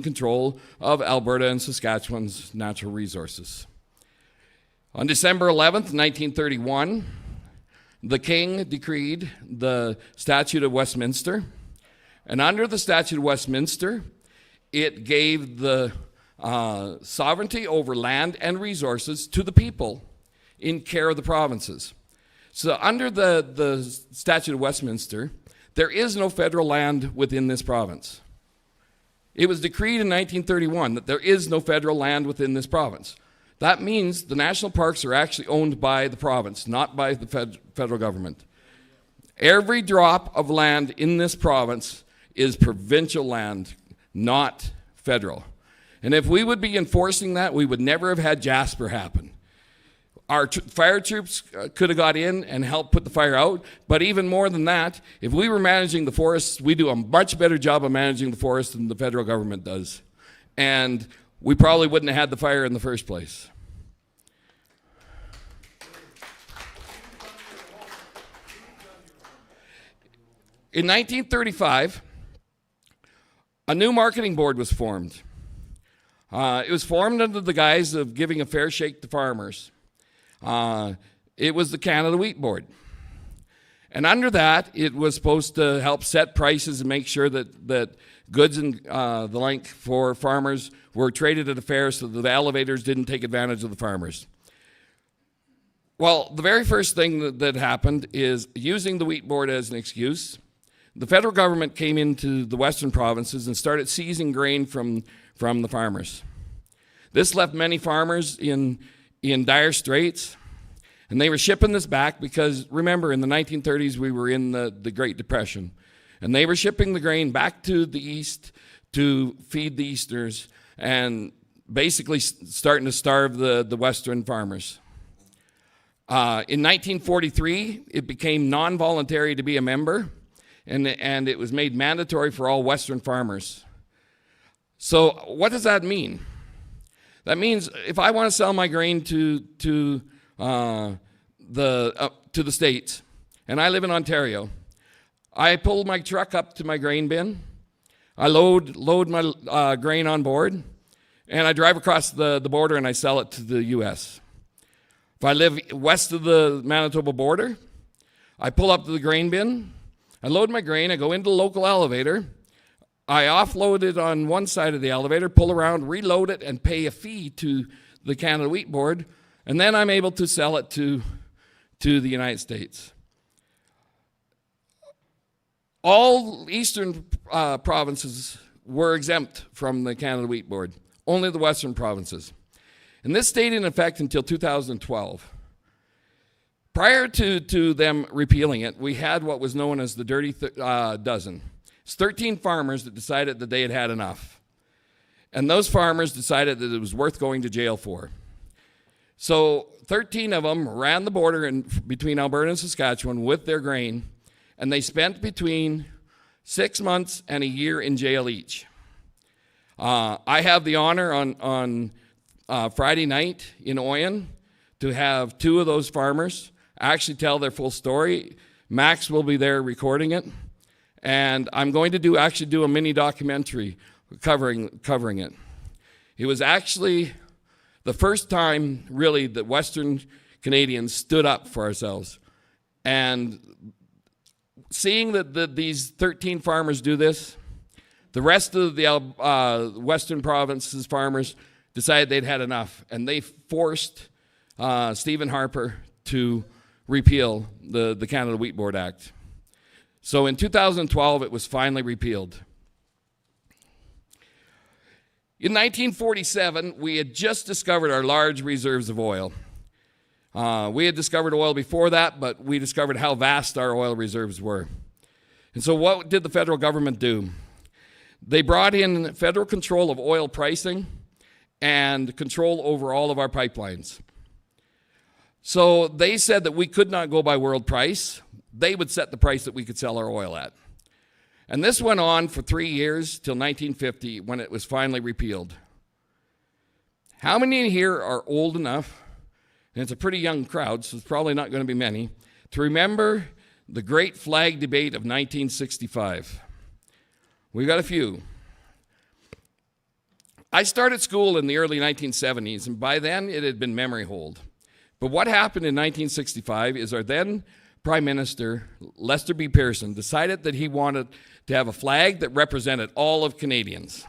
control of Alberta and Saskatchewan's natural resources. On December 11th, 1931, the King decreed the Statute of Westminster, and under the Statute of Westminster, it gave the sovereignty over land and resources to the people in care of the provinces. So under the Statute of Westminster, there is no federal land within this province. It was decreed in 1931 that there is no federal land within this province. That means the national parks are actually owned by the province, not by the federal government. Every drop of land in this province is provincial land, not federal. And if we would be enforcing that, we would never have had Jasper happen. Our fire troops could have got in and helped put the fire out, but even more than that, if we were managing the forests, we do a much better job of managing the forest than the federal government does. And we probably wouldn't have had the fire in the first place. In 1935, a new marketing board was formed. It was formed under the guise of giving a fair shake to farmers. It was the Canada Wheat Board. And under that, it was supposed to help set prices and make sure that goods and the like for farmers were traded at a fair so that the elevators didn't take advantage of the farmers. Well, the very first thing that happened is, using the Wheat Board as an excuse, the federal government came into the western provinces and started seizing grain from the farmers. This left many farmers in dire straits, and they were shipping this back because, remember, in the 1930s we were in the Great Depression, and they were shipping the grain back to the east to feed the Easterners and basically starting to starve the western farmers. In 1943, it became non-voluntary to be a member, and it was made mandatory for all western farmers. So what does that mean? That means if I want to sell my grain to the States, and I live in Ontario, I pull my truck up to my grain bin, I load my grain on board, and I drive across the border and I sell it to the U.S. If I live west of the Manitoba border, I pull up to the grain bin, I load my grain, I go into the local elevator, I offload it on one side of the elevator, pull around, reload it, and pay a fee to the Canada Wheat Board, and then I'm able to sell it to the United States. All eastern provinces were exempt from the Canada Wheat Board, only the western provinces. And this stayed in effect until 2012. Prior to them repealing it, we had what was known as the Dirty Dozen. It's 13 farmers that decided that they had had enough. And those farmers decided that it was worth going to jail for. So 13 of them ran the border between Alberta and Saskatchewan with their grain, and they spent between 6 months and a year in jail each. I have the honor on Friday night in Oyen to have 2 of those farmers actually tell their full story. Max will be there recording it, and I'm going to do a mini documentary covering it. It was actually the first time, really, that Western Canadians stood up for ourselves. And seeing that these 13 farmers do this, the rest of the Western provinces farmers decided they'd had enough, and they forced Stephen Harper to repeal the Canada Wheat Board Act. So in 2012, it was finally repealed. In 1947, we had just discovered our large reserves of oil. We had discovered oil before that, but we discovered how vast our oil reserves were. And so what did the federal government do? They brought in federal control of oil pricing and control over all of our pipelines. So they said that we could not go by world price. They would set the price that we could sell our oil at. And this went on for 3 years till 1950, when it was finally repealed. How many here are old enough, and it's a pretty young crowd, so it's probably not going to be many, to remember the Great Flag Debate of 1965? We've got a few. I started school in the early 1970s, and by then it had been memory hold. But what happened in 1965 is our then Prime Minister, Lester B. Pearson, decided that he wanted to have a flag that represented all of Canadians.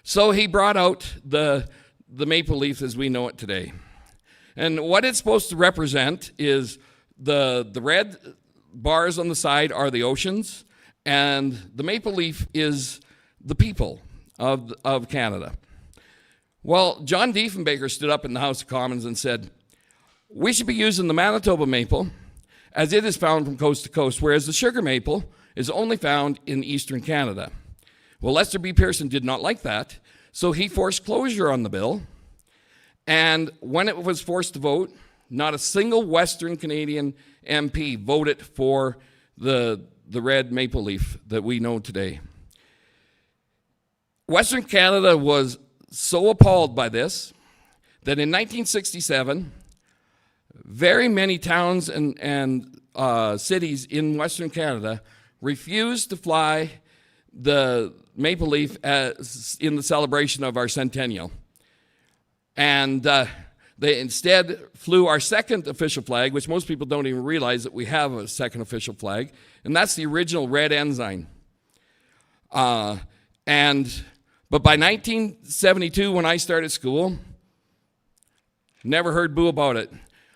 So he brought out the maple leaf as we know it today. And what it's supposed to represent is the red bars on the side are the oceans, and the maple leaf is the people of Canada. Well, John Diefenbaker stood up in the House of Commons and said, we should be using the Manitoba maple as it is found from coast to coast, whereas the sugar maple is only found in eastern Canada. Well, Lester B. Pearson did not like that, so he forced closure on the bill. And when it was forced to vote, not a single Western Canadian MP voted for the red maple leaf that we know today. Western Canada was so appalled by this that in 1967, very many towns and cities in Western Canada refused to fly the Maple Leaf in the celebration of our centennial. And they instead flew our second official flag, which most people don't even realize that we have a second official flag, and that's the original red ensign. But by 1972, when I started school, never heard boo about it.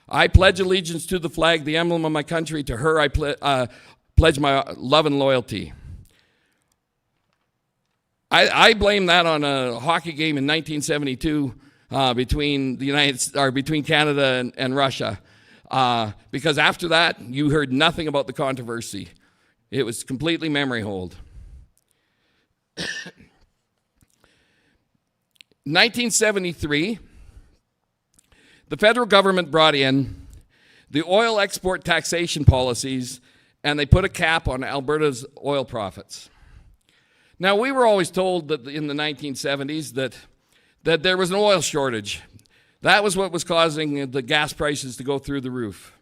I pledge allegiance to the flag, the emblem of my country. To her, I pledge my love and loyalty. I blame that on a hockey game in 1972 between Canada and Russia, because after that you heard nothing about the controversy. It was completely memory hold. 1973, the federal government brought in the oil export taxation policies, and they put a cap on Alberta's oil profits. Now, we were always told that in the 1970s that there was an oil shortage. That was what was causing the gas prices to go through the roof.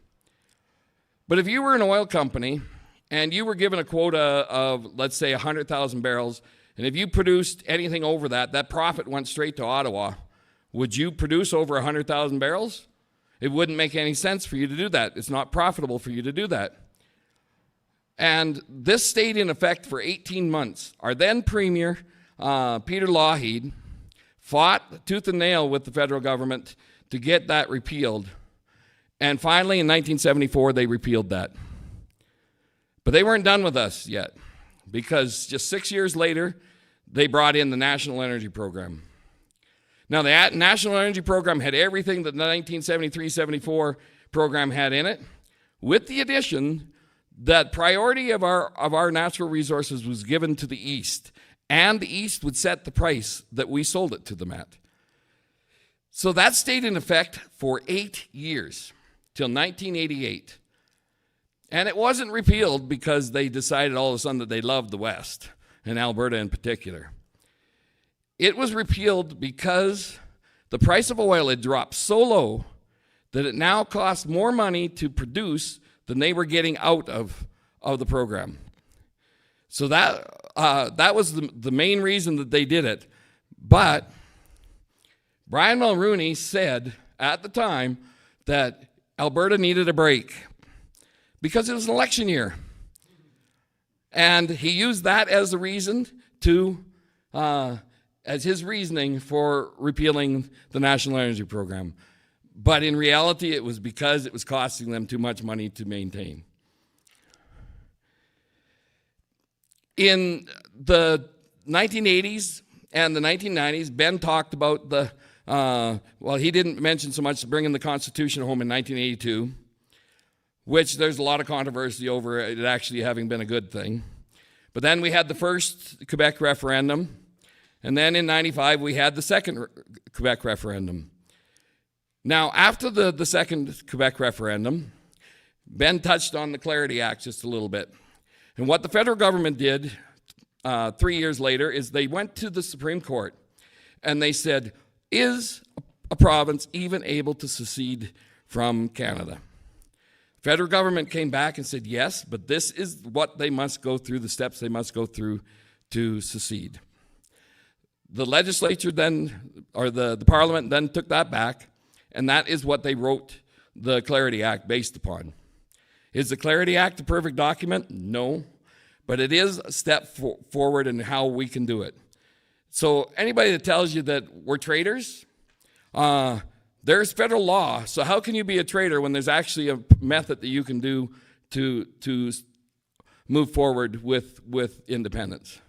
But if you were an oil company and you were given a quota of, let's say, 100,000 barrels, and if you produced anything over that, that profit went straight to Ottawa. Would you produce over 100,000 barrels? It wouldn't make any sense for you to do that. It's not profitable for you to do that. And this stayed in effect for 18 months. Our then Premier, Peter Lougheed, fought tooth and nail with the federal government to get that repealed. And finally, in 1974, they repealed that. But they weren't done with us yet, because just 6 years later, they brought in the National Energy Program. Now, the National Energy Program had everything that the 1973-74 program had in it, with the addition that priority of our natural resources was given to the East, and the East would set the price that we sold it to them at. So that stayed in effect for 8 years, till 1988. And it wasn't repealed because they decided all of a sudden that they loved the West, and Alberta in particular. It was repealed because the price of oil had dropped so low that it now costs more money to produce than they were getting out of the program. So that was the main reason that they did it. But Brian Mulroney said at the time that Alberta needed a break because it was an election year. And he used that as a reason as his reasoning for repealing the National Energy Program. But in reality, it was because it was costing them too much money to maintain. In the 1980s and the 1990s, Ben talked about he didn't mention so much bringing the Constitution home in 1982, which there's a lot of controversy over it actually having been a good thing. But then we had the first Quebec referendum, and then in 95 we had the second Quebec referendum. Now, after the second Quebec referendum, Ben touched on the Clarity Act just a little bit. And what the federal government did 3 years later is they went to the Supreme Court and they said, is a province even able to secede from Canada? The federal government came back and said, yes, but this is what they must go through, the steps they must go through to secede. The legislature then, or the parliament then took that back, and that is what they wrote the Clarity Act based upon. Is the Clarity Act a perfect document? No, but it is a step forward in how we can do it. So anybody that tells you that we're traitors, there's federal law. So how can you be a traitor when there's actually a method that you can do to move forward with independence?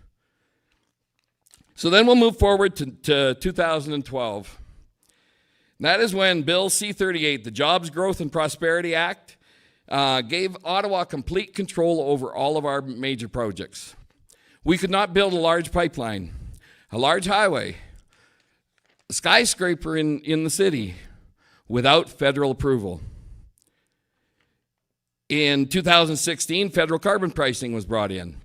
So then we'll move forward to 2012. That is when Bill C-38, the Jobs, Growth, and Prosperity Act, gave Ottawa complete control over all of our major projects. We could not build a large pipeline, a large highway, a skyscraper in the city without federal approval. In 2016, federal carbon pricing was brought in.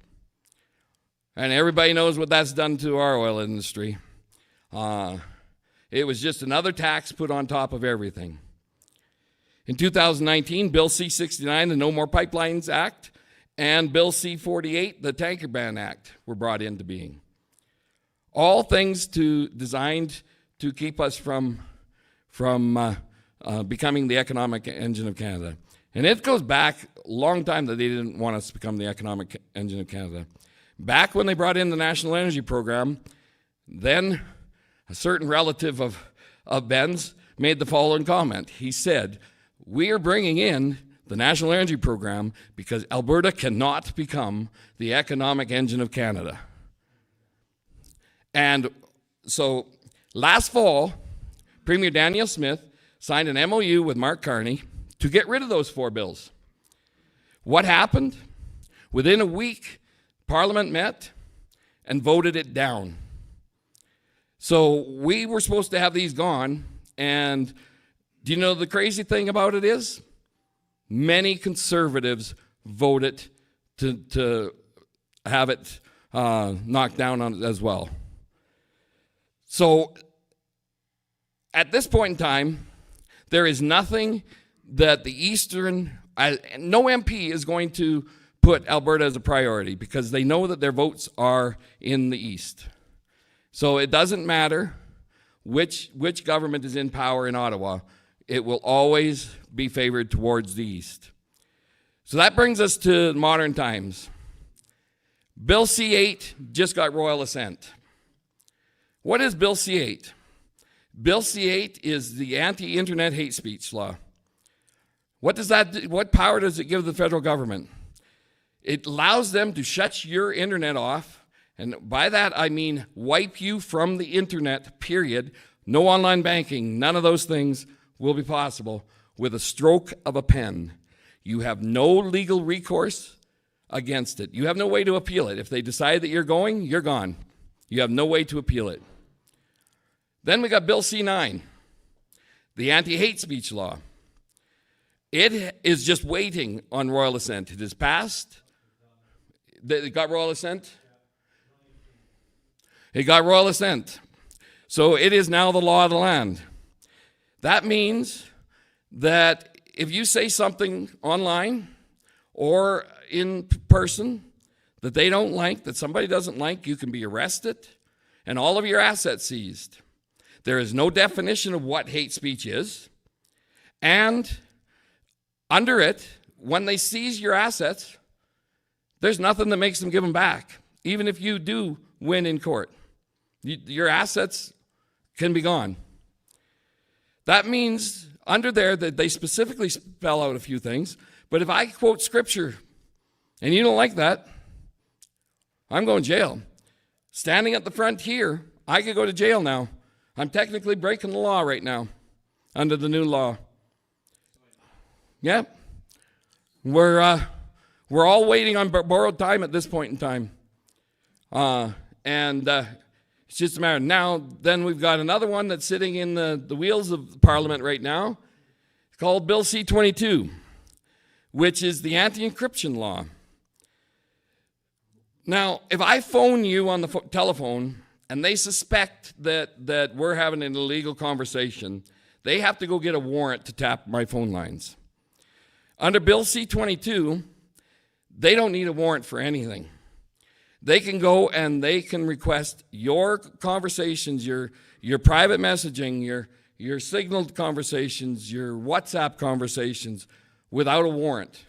And everybody knows what that's done to our oil industry. It was just another tax put on top of everything. In 2019, Bill C-69, the No More Pipelines Act, and Bill C-48, the Tanker Ban Act, were brought into being. All things designed to keep us from becoming the economic engine of Canada. And it goes back a long time that they didn't want us to become the economic engine of Canada. Back when they brought in the National Energy Program, then a certain relative of Ben's made the following comment. He said, "We are bringing in the National Energy Program because Alberta cannot become the economic engine of Canada." And so last fall, Premier Danielle Smith signed an MOU with Mark Carney to get rid of those 4 bills. What happened? Within a week, Parliament met and voted it down. So we were supposed to have these gone, and do you know the crazy thing about it is? Many Conservatives voted to have it knocked down on it as well. So at this point in time, there is nothing that the Eastern, no MP is going to put Alberta as a priority because they know that their votes are in the East. So it doesn't matter which government is in power in Ottawa, it will always be favored towards the East. So that brings us to modern times. Bill C-8 just got royal assent. What is Bill C-8? Bill C-8 is the anti-internet hate speech law. What power does it give the federal government? It allows them to shut your internet off, and by that I mean wipe you from the internet, period. No online banking, none of those things will be possible with a stroke of a pen. You have no legal recourse against it. You have no way to appeal it. If they decide that you're going, you're gone. You have no way to appeal it. Then we got Bill C-9, the anti-hate speech law. It is just waiting on royal assent. It is passed. It got royal assent? It got royal assent. So it is now the law of the land. That means that if you say something online or in person that they don't like, that somebody doesn't like, you can be arrested and all of your assets seized. There is no definition of what hate speech is. And under it, when they seize your assets, there's nothing that makes them give them back, even if you do win in court. Your assets can be gone. That means under there that they specifically spell out a few things, but if I quote scripture and you don't like that, I'm going to jail. Standing at the front here, I could go to jail now. I'm technically breaking the law right now under the new law. Yeah. We're all waiting on borrowed time at this point in time. It's just a matter. Now, then we've got another one that's sitting in the wheels of Parliament right now called Bill C-22, which is the anti-encryption law. Now, if I phone you on the telephone and they suspect that we're having an illegal conversation, they have to go get a warrant to tap my phone lines. Under Bill C-22, they don't need a warrant for anything. They can go and they can request your conversations, your private messaging, your signaled conversations, your WhatsApp conversations without a warrant.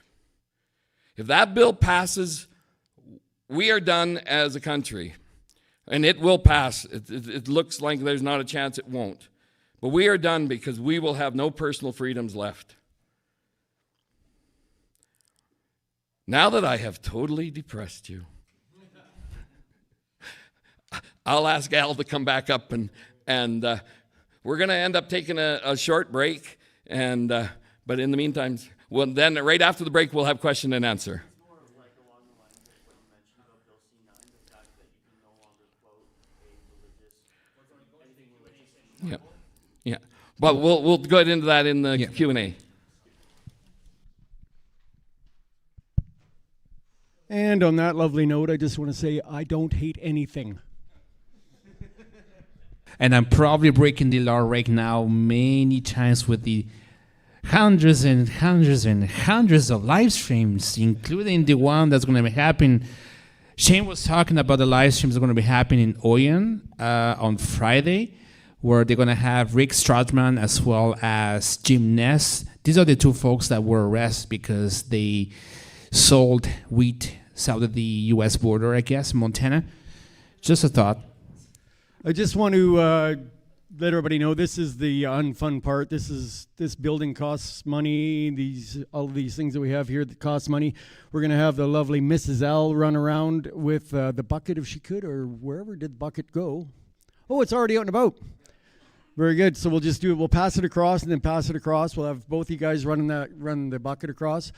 If that bill passes, we are done as a country. And it will pass. It looks like there's not a chance it won't. But we are done because we will have no personal freedoms left. Now that I have totally depressed you, I'll ask Al to come back up and we're going to end up taking a short break. But in the meantime, well, then right after the break, we'll have question and answer. Yeah. But we'll go into that in the Q&A. And on that lovely note, I just want to say I don't hate anything. And I'm probably breaking the law right now many times with the hundreds and hundreds and hundreds of live streams, including the one that's going to be happening. Shane was talking about the live streams that are going to be happening in Oyen on Friday, where they're going to have Rick Stratman as well as Jim Ness. These are the two folks that were arrested because they sold wheat south of the U.S. border, I guess, Montana. Just a thought. I just want to let everybody know this is the unfun part. This building costs money. All of these things that we have here that cost money. We're going to have the lovely Mrs. L run around with the bucket if she could, or wherever did the bucket go? Oh, it's already out and about. Very good. So we'll just do it. We'll pass it across and then pass it across. We'll have both you guys run the bucket across.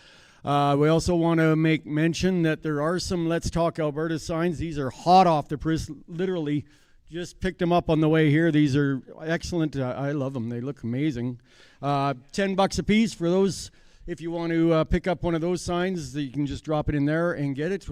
We also want to make mention that there are some Let's Talk Alberta signs. These are hot off the press. Literally just picked them up on the way here. These are excellent. I love them. They look amazing. $10 a piece for those. If you want to pick up one of those signs, you can just drop it in there and get it.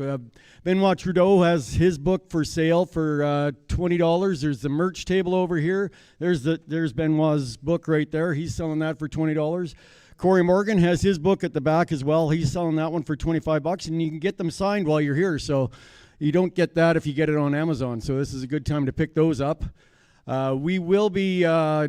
Benoa Trudeau has his book for sale for $20. There's the merch table over here. There's Benoit's book right there. He's selling that for $20. Cory Morgan has his book at the back as well. He's selling that one for $25, and you can get them signed while you're here. So you don't get that if you get it on Amazon. So this is a good time to pick those up. We will be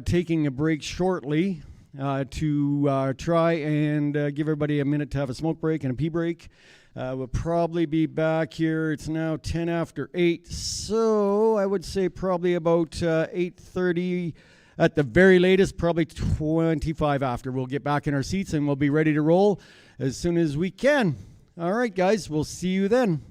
taking a break shortly to try and give everybody a minute to have a smoke break and a pee break. We'll probably be back here. It's now 10 after 8, so I would say probably about 8:30 at the very latest, probably 25 after. We'll get back in our seats and we'll be ready to roll as soon as we can. All right, guys, we'll see you then.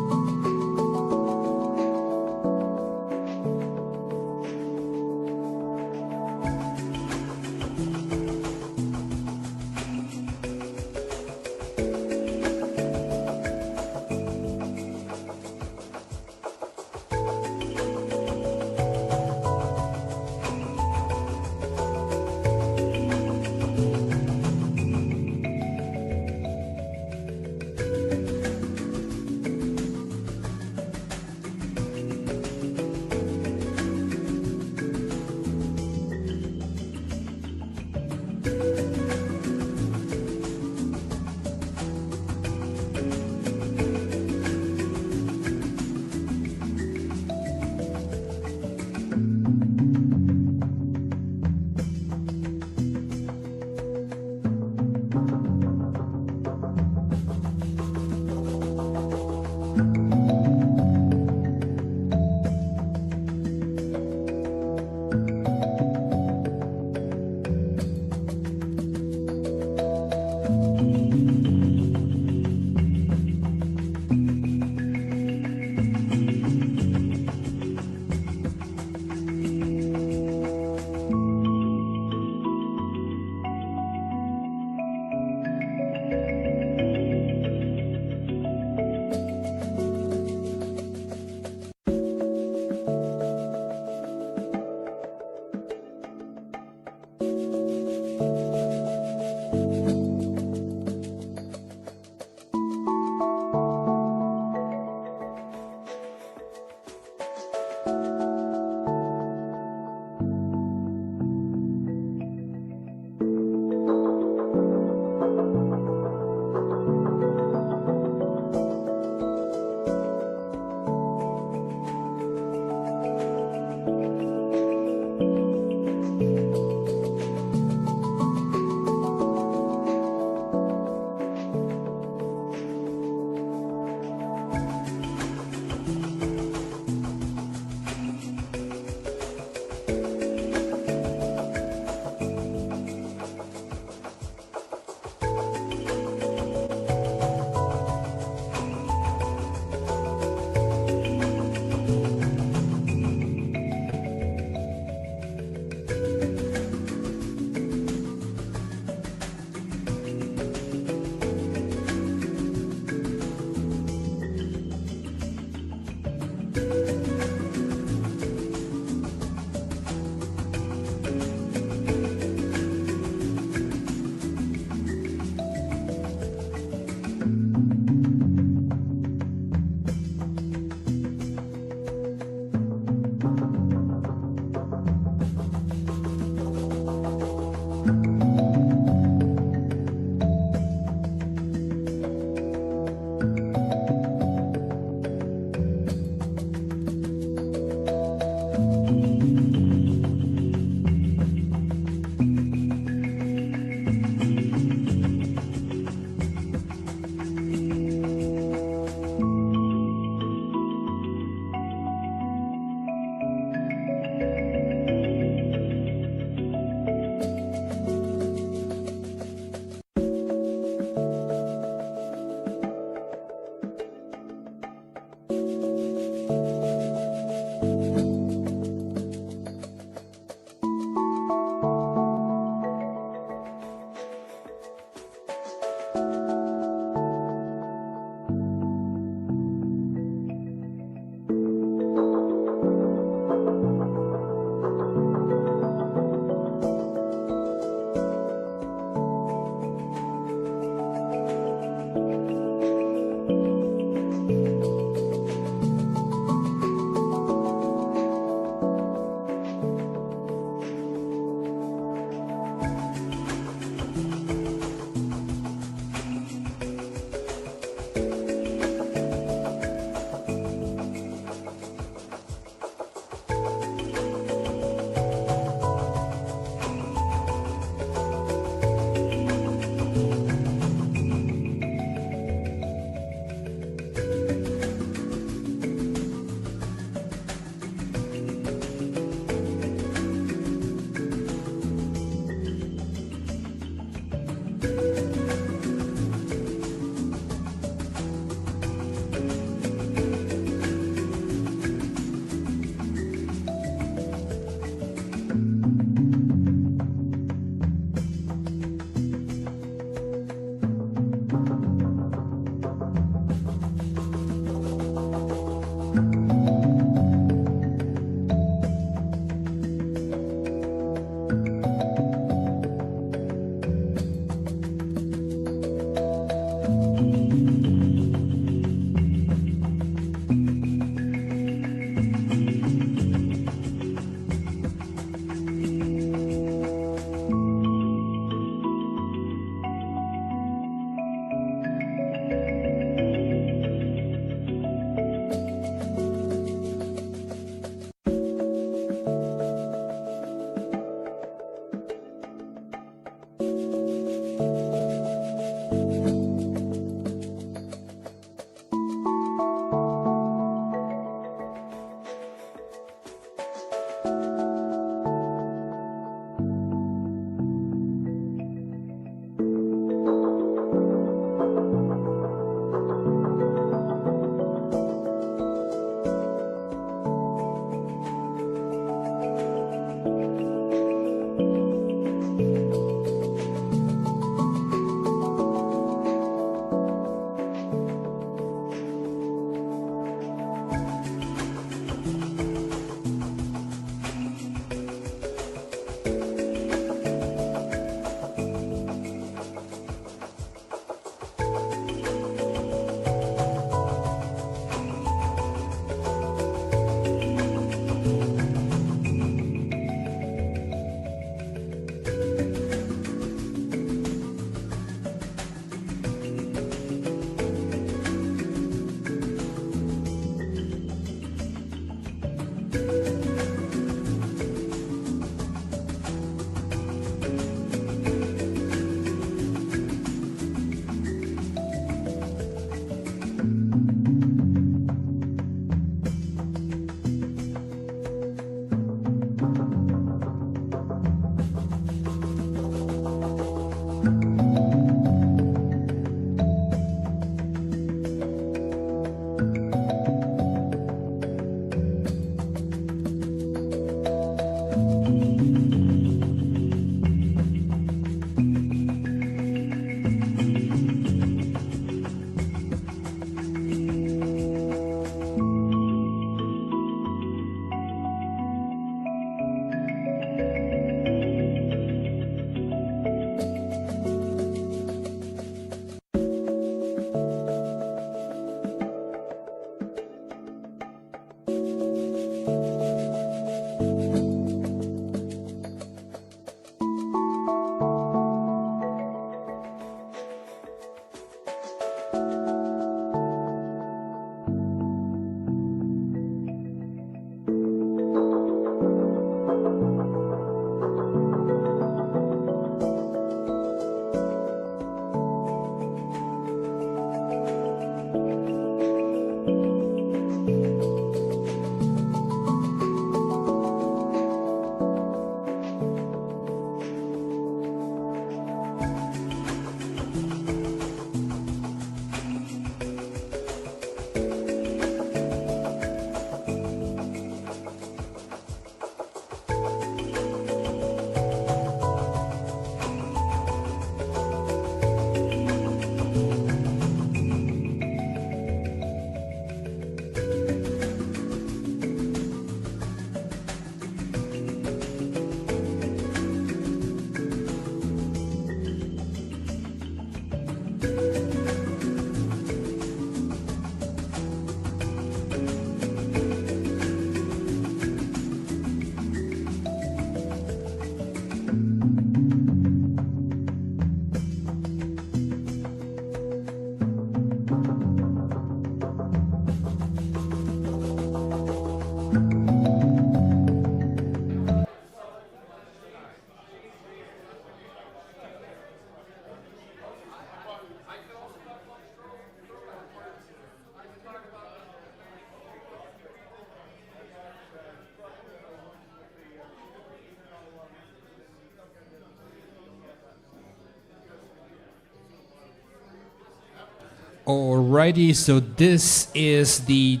Alrighty, so this is the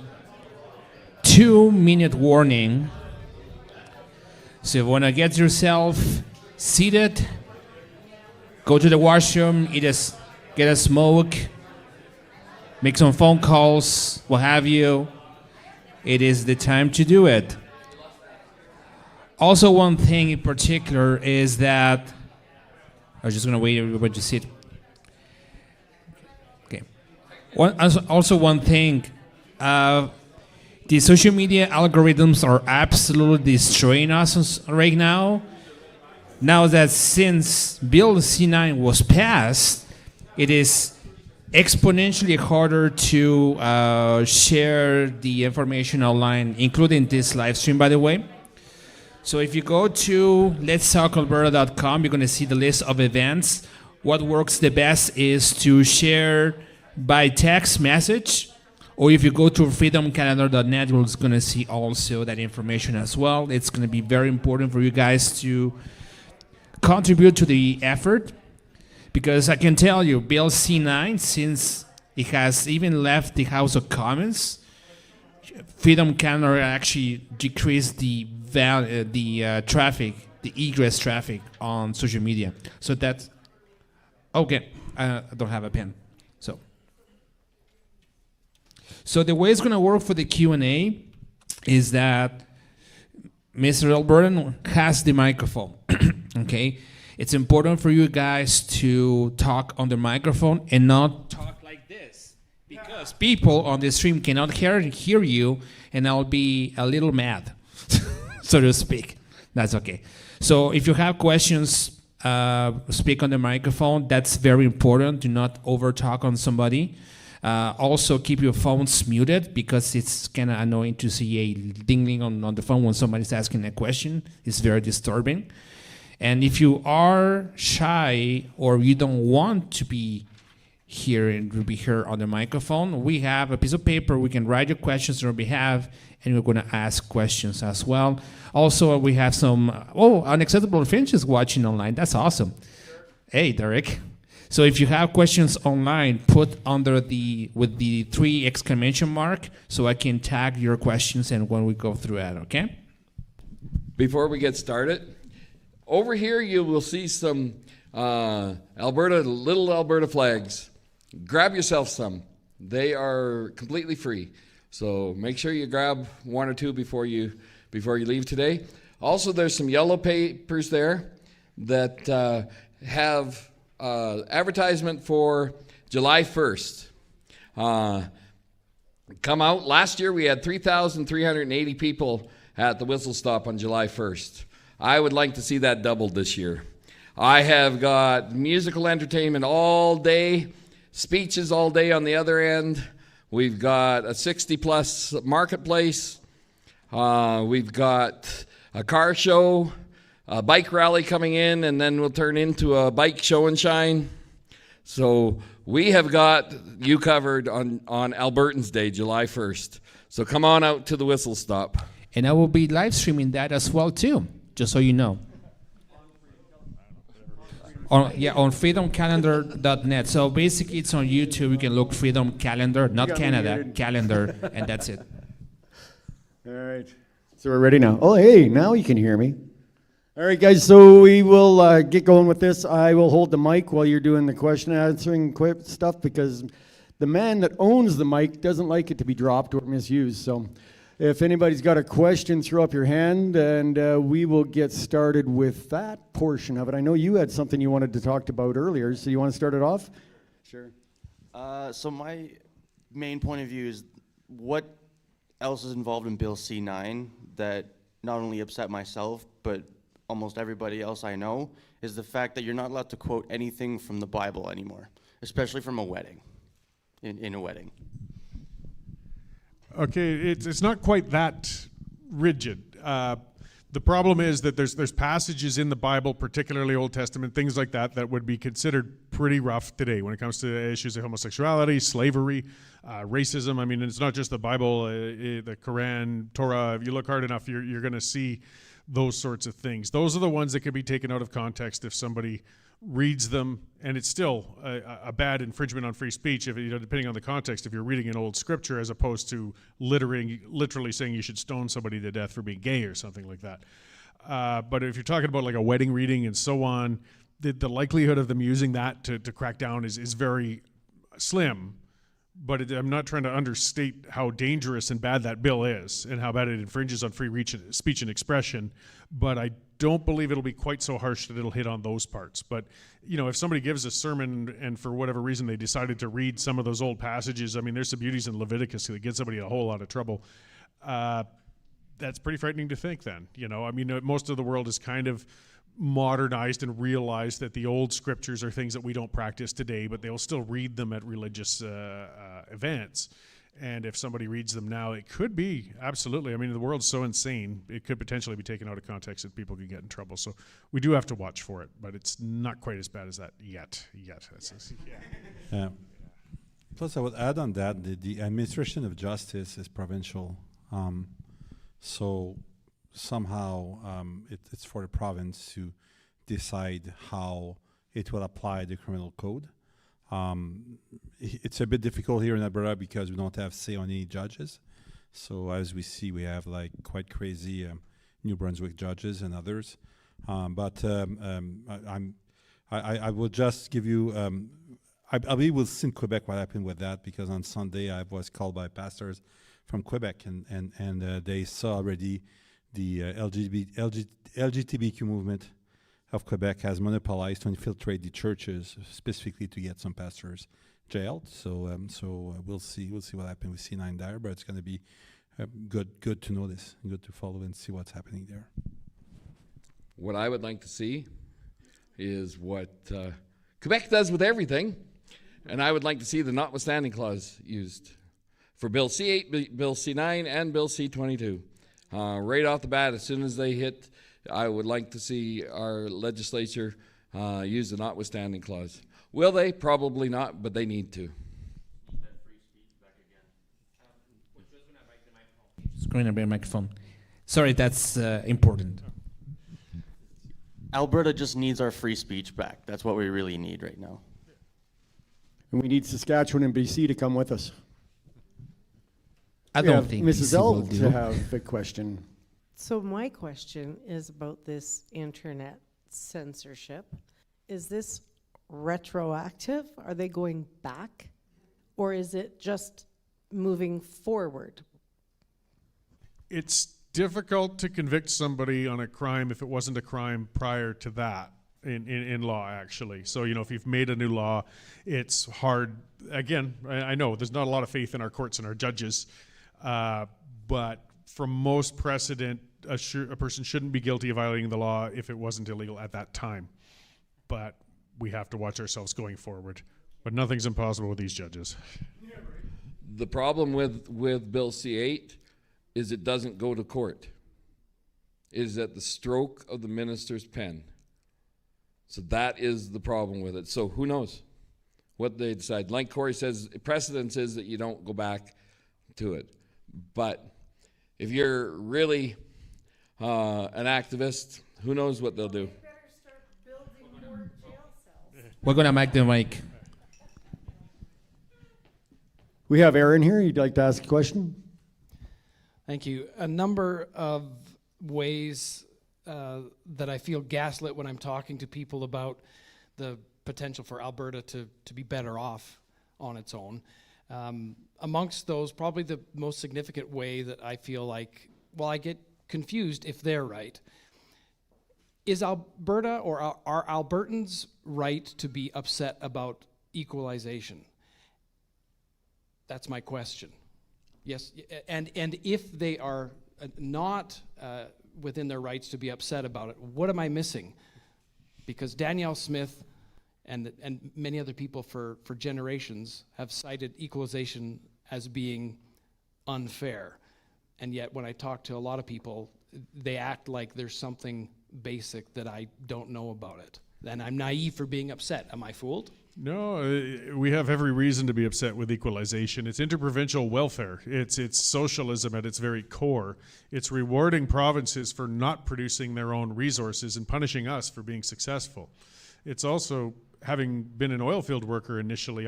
2-minute warning. So if you want to get yourself seated, go to the washroom, get a smoke, make some phone calls, what have you, it is the time to do it. Also, one thing in particular is that I was just going to wait everybody to sit. Okay. Also, one thing, the social media algorithms are absolutely destroying us right now. Now that since Bill C-9 was passed, it is exponentially harder to share the information online, including this live stream, by the way. So if you go to letstalkalberta.com, you're going to see the list of events. What works the best is to share by text message, or if you go to freedomcanada.net, you're going to see also that information as well. It's going to be very important for you guys to contribute to the effort, because I can tell you, Bill C-9, since it has even left the House of Commons, Freedom Canada actually decreased the traffic, the egress traffic on social media. So that's okay. I don't have a pen. So the way it's going to work for the Q&A is that Mr. Alberta has the microphone. Okay, it's important for you guys to talk on the microphone and not talk like this, because people on the stream cannot hear you, and I'll be a little mad, so to speak. That's okay. So if you have questions, speak on the microphone. That's very important. Do not over talk on somebody. Also, keep your phones muted, because it's kind of annoying to see a ding-ding on the phone when somebody's asking a question. It's very disturbing. And if you are shy or you don't want to be here and to be here on the microphone, we have a piece of paper. We can write your questions on your behalf, and we're going to ask questions as well. Also, we have some unacceptable finches watching online. That's awesome. Hey, Derek. So if you have questions online, put under with the 3 exclamation mark, so I can tag your questions and when we go through it, okay? Before we get started, over here you will see some little Alberta flags. Grab yourself some. They are completely free. So make sure you grab 1 or 2 before you leave today. Also, there's some yellow papers there that have advertisement for July 1st. Come out. Last year we had 3,380 people at the Whistle Stop on July 1st. I would like to see that doubled this year. I have got musical entertainment all day, speeches all day on the other end. We've got a 60-plus marketplace. We've got a car show, a bike rally coming in, and then we'll turn into a bike show and shine. So we have got you covered on Albertans Day, July 1st. So come on out to the Whistle Stop. And I will be live streaming that as well too, just so you know. On freedomcalendar.net. So basically it's on YouTube. You can look Freedom Calendar, not Canada, calendar, and that's it. All right. So we're ready now. Oh, hey, now you can hear me. All right, guys, so we will get going with this. I will hold the mic while you're doing the question answering stuff, because the man that owns the mic doesn't like it to be dropped or misused. So if anybody's got a question, throw up your hand, and we will get started with that portion of it. I know you had something you wanted to talk about earlier, so you want to start it off? Sure. So my main point of view is, what else is involved in Bill C-9 that not only upset myself, but almost everybody else I know, is the fact that you're not allowed to quote anything from the Bible anymore, especially from a wedding, in a wedding. Okay, it's not quite that rigid. The problem is that there's passages in the Bible, particularly Old Testament, things like that would be considered pretty rough today when it comes to issues of homosexuality, slavery, racism. I mean, it's not just the Bible, the Quran, Torah. If you look hard enough, you're going to see those sorts of things. Those are the ones that could be taken out of context if somebody reads them, and it's still a bad infringement on free speech if, depending on the context, if you're reading an old scripture as opposed to literally saying you should stone somebody to death for being gay or something like that. But if you're talking about like a wedding reading and so on, the likelihood of them using that to crack down is very slim. But I'm not trying to understate how dangerous and bad that bill is and how bad it infringes on free speech and expression. But I don't believe it'll be quite so harsh that it'll hit on those parts. But, if somebody gives a sermon and for whatever reason they decided to read some of those old passages, I mean, there's some beauties in Leviticus that get somebody in a whole lot of trouble. That's pretty frightening to think then. Most of the world is kind of modernized and realized that the old scriptures are things that we don't practice today, but they'll still read them at religious events. And if somebody reads them now, it could be, absolutely. I mean, the world's so insane, it could potentially be taken out of context and people could get in trouble. So we do have to watch for it, but it's not quite as bad as that yet. Plus, I would add on that, the administration of justice is provincial. So somehow it's for the province to decide how it will apply the criminal code. It's a bit difficult here in Alberta because we don't have say on any judges. So as we see, we have like quite crazy New Brunswick judges and others. But I will just give you, I believe we'll see in Quebec what happened with that, because on Sunday I was called by pastors from Quebec and they saw already the LGBTQ movement of Quebec has monopolized to infiltrate the churches, specifically to get some pastors jailed. So we'll see what happens with C9 there, but it's going to be good to know this, good to follow and see what's happening there. What I would like to see is what Quebec does with everything, and I would like to see the notwithstanding clause used for Bill C8, Bill C9, and Bill C22. Right off the bat, as soon as they hit, I would like to see our legislature use the notwithstanding clause. Will they? Probably not, but they need to. Just going to be a microphone. Sorry, that's important. Alberta just needs our free speech back. That's what we really need right now. And we need Saskatchewan and BC to come with us. I don't think Mrs. BC L will do. to have a question. So my question is about this internet censorship. Is this retroactive? Are they going back? Or is it just moving forward? It's difficult to convict somebody on a crime if it wasn't a crime prior to that in law, actually. So, if you've made a new law, it's hard. Again, I know there's not a lot of faith in our courts and our judges, but from most precedent, a person shouldn't be guilty of violating the law if it wasn't illegal at that time. But we have to watch ourselves going forward. But nothing's impossible with these judges. The problem with Bill C8 is it doesn't go to court. It is at the stroke of the minister's pen. So that is the problem with it. So who knows what they decide. Like Cory says, precedent is that you don't go back to it. But if you're really an activist, who knows what they'll do. We're going to make the mic. We have Aaron here. You'd like to ask a question? Thank you. A number of ways that I feel gaslit when I'm talking to people about the potential for Alberta to be better off on its own. Amongst those, probably the most significant way that I feel like, well, I get confused if they're right. Is Alberta or are Albertans right to be upset about equalization? That's my question. Yes, and if they are not within their rights to be upset about it, what am I missing? Because Danielle Smith and many other people for generations have cited equalization as being unfair. And yet when I talk to a lot of people, they act like there's something basic that I don't know about it. And I'm naive for being upset. Am I fooled? No, we have every reason to be upset with equalization. It's interprovincial welfare. It's socialism at its very core. It's rewarding provinces for not producing their own resources and punishing us for being successful. It's also, having been an oil field worker initially,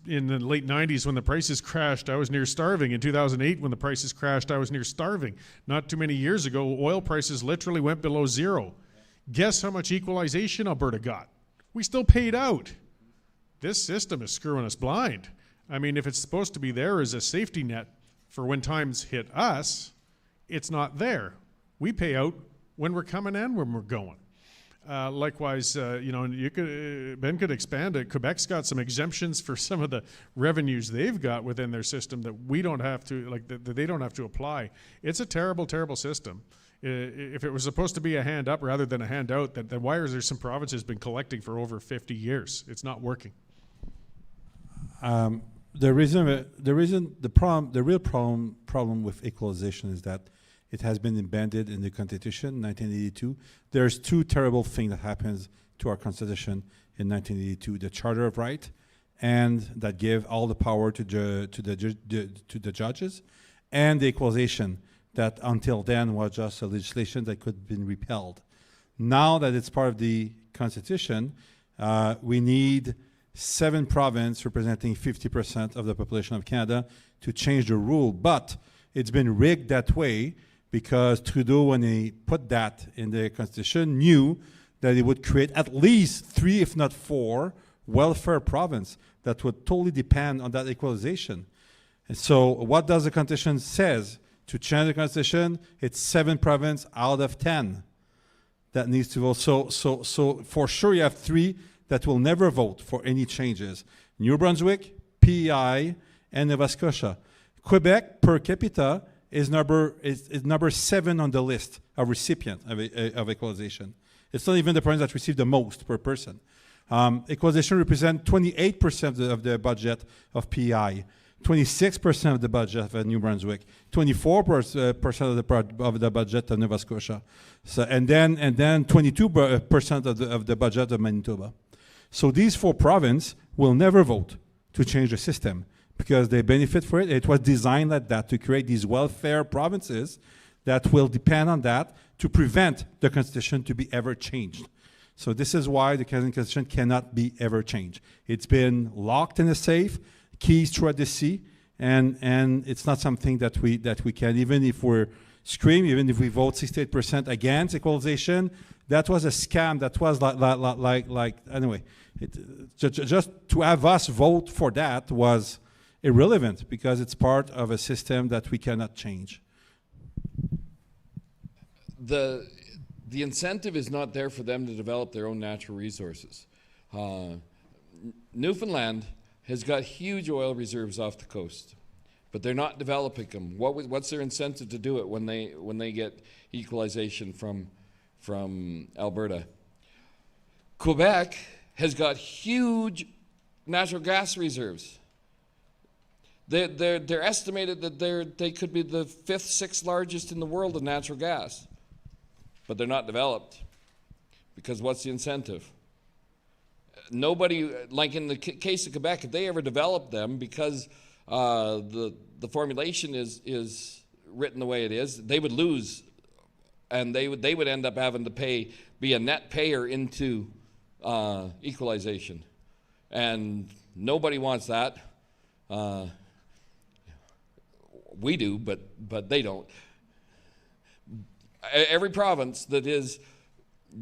in the late 90s when the prices crashed, I was near starving. In 2008 when the prices crashed, I was near starving. Not too many years ago, oil prices literally went below zero. Guess how much equalization Alberta got? We still paid out. This system is screwing us blind. I mean, if it's supposed to be there as a safety net for when times hit us, it's not there. We pay out when we're coming and when we're going. Likewise, Ben could expand it. Quebec's got some exemptions for some of the revenues they've got within their system that we don't have to, that they don't have to apply. It's a terrible, terrible system. If it was supposed to be a hand up rather than a hand out, then why is there some provinces been collecting for over 50 years? It's not working. The real problem with equalization is that it has been embedded in the Constitution in 1982. There's two terrible things that happens to our Constitution in 1982: the Charter of Right, and that give all the power to the judges, and the equalization that until then was just a legislation that could have been repealed. Now that it's part of the Constitution, we need 7 provinces representing 50% of the population of Canada to change the rule. But it's been rigged that way because Trudeau, when he put that in the Constitution, knew that it would create at least 3, if not 4, welfare provinces that would totally depend on that equalization. And so what does the Constitution says? To change the Constitution, it's 7 provinces out of 10 that needs to vote. So for sure you have 3 that will never vote for any changes: New Brunswick, PEI, and Nova Scotia. Quebec per capita is number 7 on the list of recipients of equalization. It's not even the province that receive the most per person. Equalization represents 28% of the budget of PEI, 26% of the budget of New Brunswick, 24% of the budget of Nova Scotia, and then 22% of the budget of Manitoba. So these 4 provinces will never vote to change the system because they benefit for it. It was designed like that to create these welfare provinces that will depend on that to prevent the Constitution to be ever changed. So this is why the Canadian Constitution cannot be ever changed. It's been locked in a safe, keys throughout the sea, and it's not something that we can, even if we're scream, even if we vote 68% against equalization. That was a scam. That was like anyway. Just to have us vote for that was irrelevant because it's part of a system that we cannot change. The incentive is not there for them to develop their own natural resources. Newfoundland has got huge oil reserves off the coast, but they're not developing them. What's their incentive to do it when they get equalization from Alberta? Quebec has got huge natural gas reserves. They're estimated that they could be the 5th, 6th largest in the world of natural gas, but they're not developed because what's the incentive? Nobody, like in the case of Quebec, if they ever develop them, because the formulation is written the way it is, they would lose, and they would end up having to be a net payer into equalization, and nobody wants that. We do, but they don't. Every province that is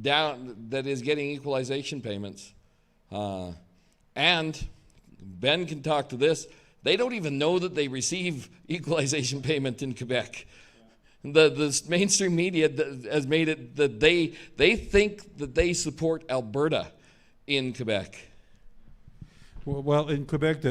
getting equalization payments. And Ben can talk to this. They don't even know that they receive equalization payment in Quebec. The mainstream media has made it that they think that they support Alberta in Quebec. Well, in Quebec,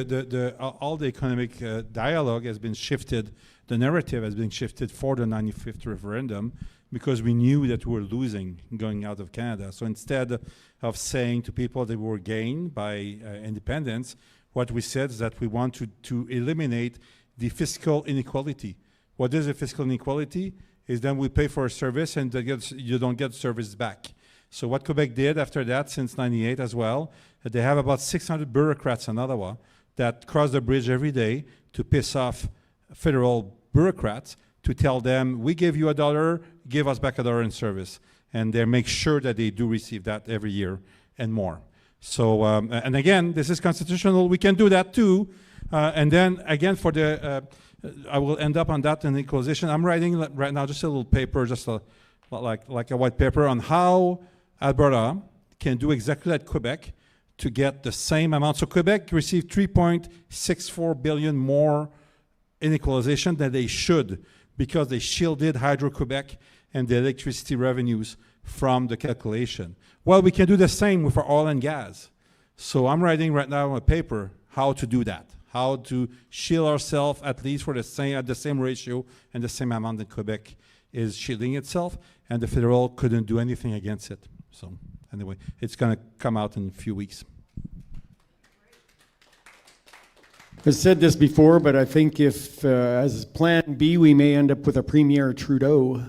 all the economic dialogue has been shifted. The narrative has been shifted for the 95th referendum because we knew that we were losing going out of Canada. So instead of saying to people that we were gained by independence, what we said is that we want to eliminate the fiscal inequality. What is a fiscal inequality? Is then we pay for a service and you don't get service back. So what Quebec did after that, since 98 as well, they have about 600 bureaucrats in Ottawa that cross the bridge every day to piss off federal bureaucrats to tell them, we give you $1, give us back $1 in service. And they make sure that they do receive that every year and more. So, and again, this is constitutional. We can do that too. And then again, for the, I will end up on that in equalization. I'm writing right now just a little paper, just like a white paper on how Alberta can do exactly like Quebec to get the same amount. So Quebec received $3.64 billion more in equalization than they should because they shielded Hydro-Quebec and the electricity revenues from the calculation. Well, we can do the same with our oil and gas. So I'm writing right now a paper how to do that, how to shield ourselves at least for the same, at the same ratio and the same amount that Quebec is shielding itself, and the federal couldn't do anything against it. So anyway, it's going to come out in a few weeks. I've said this before, but I think if, as plan B, we may end up with a Premier Trudeau.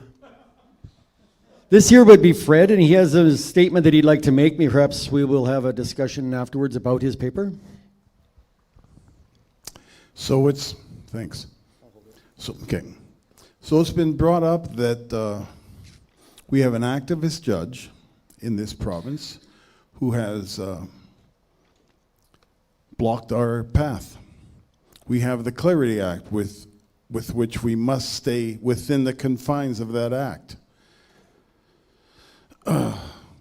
This here would be Fred, and he has a statement that he'd like to make. Perhaps we will have a discussion afterwards about his paper. So it's, thanks. So, okay. So it's been brought up that we have an activist judge in this province who has blocked our path. We have the Clarity Act with which we must stay within the confines of that act.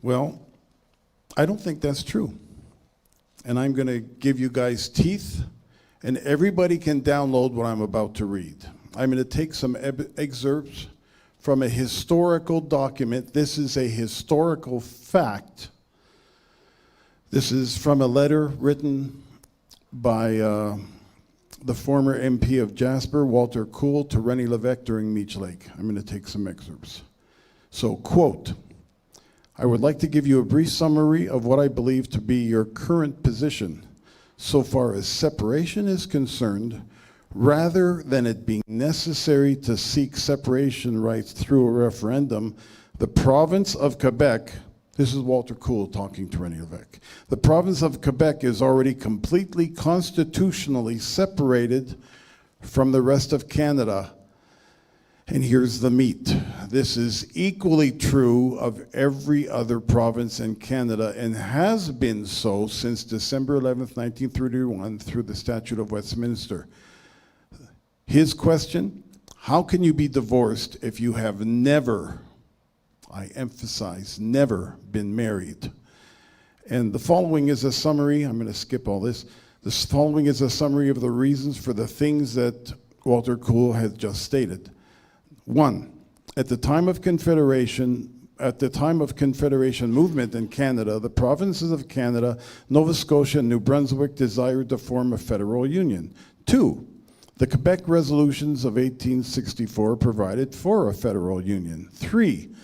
Well, I don't think that's true. And I'm going to give you guys teeth, and everybody can download what I'm about to read. I'm going to take some excerpts from a historical document. This is a historical fact. This is from a letter written by the former MP of Jasper, Walter Cool, to René Lévesque during Meech Lake. I'm going to take some excerpts. So, quote, I would like to give you a brief summary of what I believe to be your current position so far as separation is concerned, rather than it being necessary to seek separation rights through a referendum. The province of Quebec, this is Walter Cool talking to René Lévesque, the province of Quebec is already completely constitutionally separated from the rest of Canada. And here's the meat. This is equally true of every other province in Canada and has been so since December 11th, 1931 through the Statute of Westminster. His question, how can you be divorced if you have never, I emphasize, never been married? And the following is a summary. I'm going to skip all this. This following is a summary of the reasons for the things that Walter Cool had just stated. 1, at the time of Confederation movement in Canada, the provinces of Canada, Nova Scotia, and New Brunswick desired to form a federal union. 2, the Quebec resolutions of 1864 provided for a federal union. 3,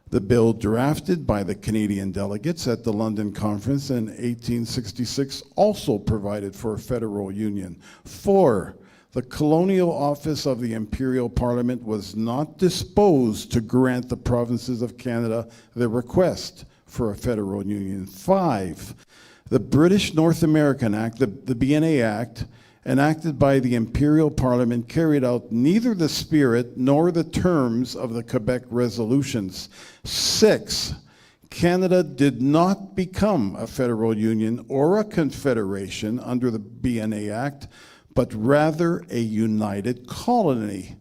the bill drafted by the Canadian delegates at the London Conference in 1866 also provided for a federal union. 4, the colonial office of the Imperial Parliament was not disposed to grant the provinces of Canada their request for a federal union. 5, the British North American Act, the BNA Act, enacted by the Imperial Parliament, carried out neither the spirit nor the terms of the Quebec resolutions. 6, Canada did not become a federal union or a confederation under the BNA Act, but rather a united colony.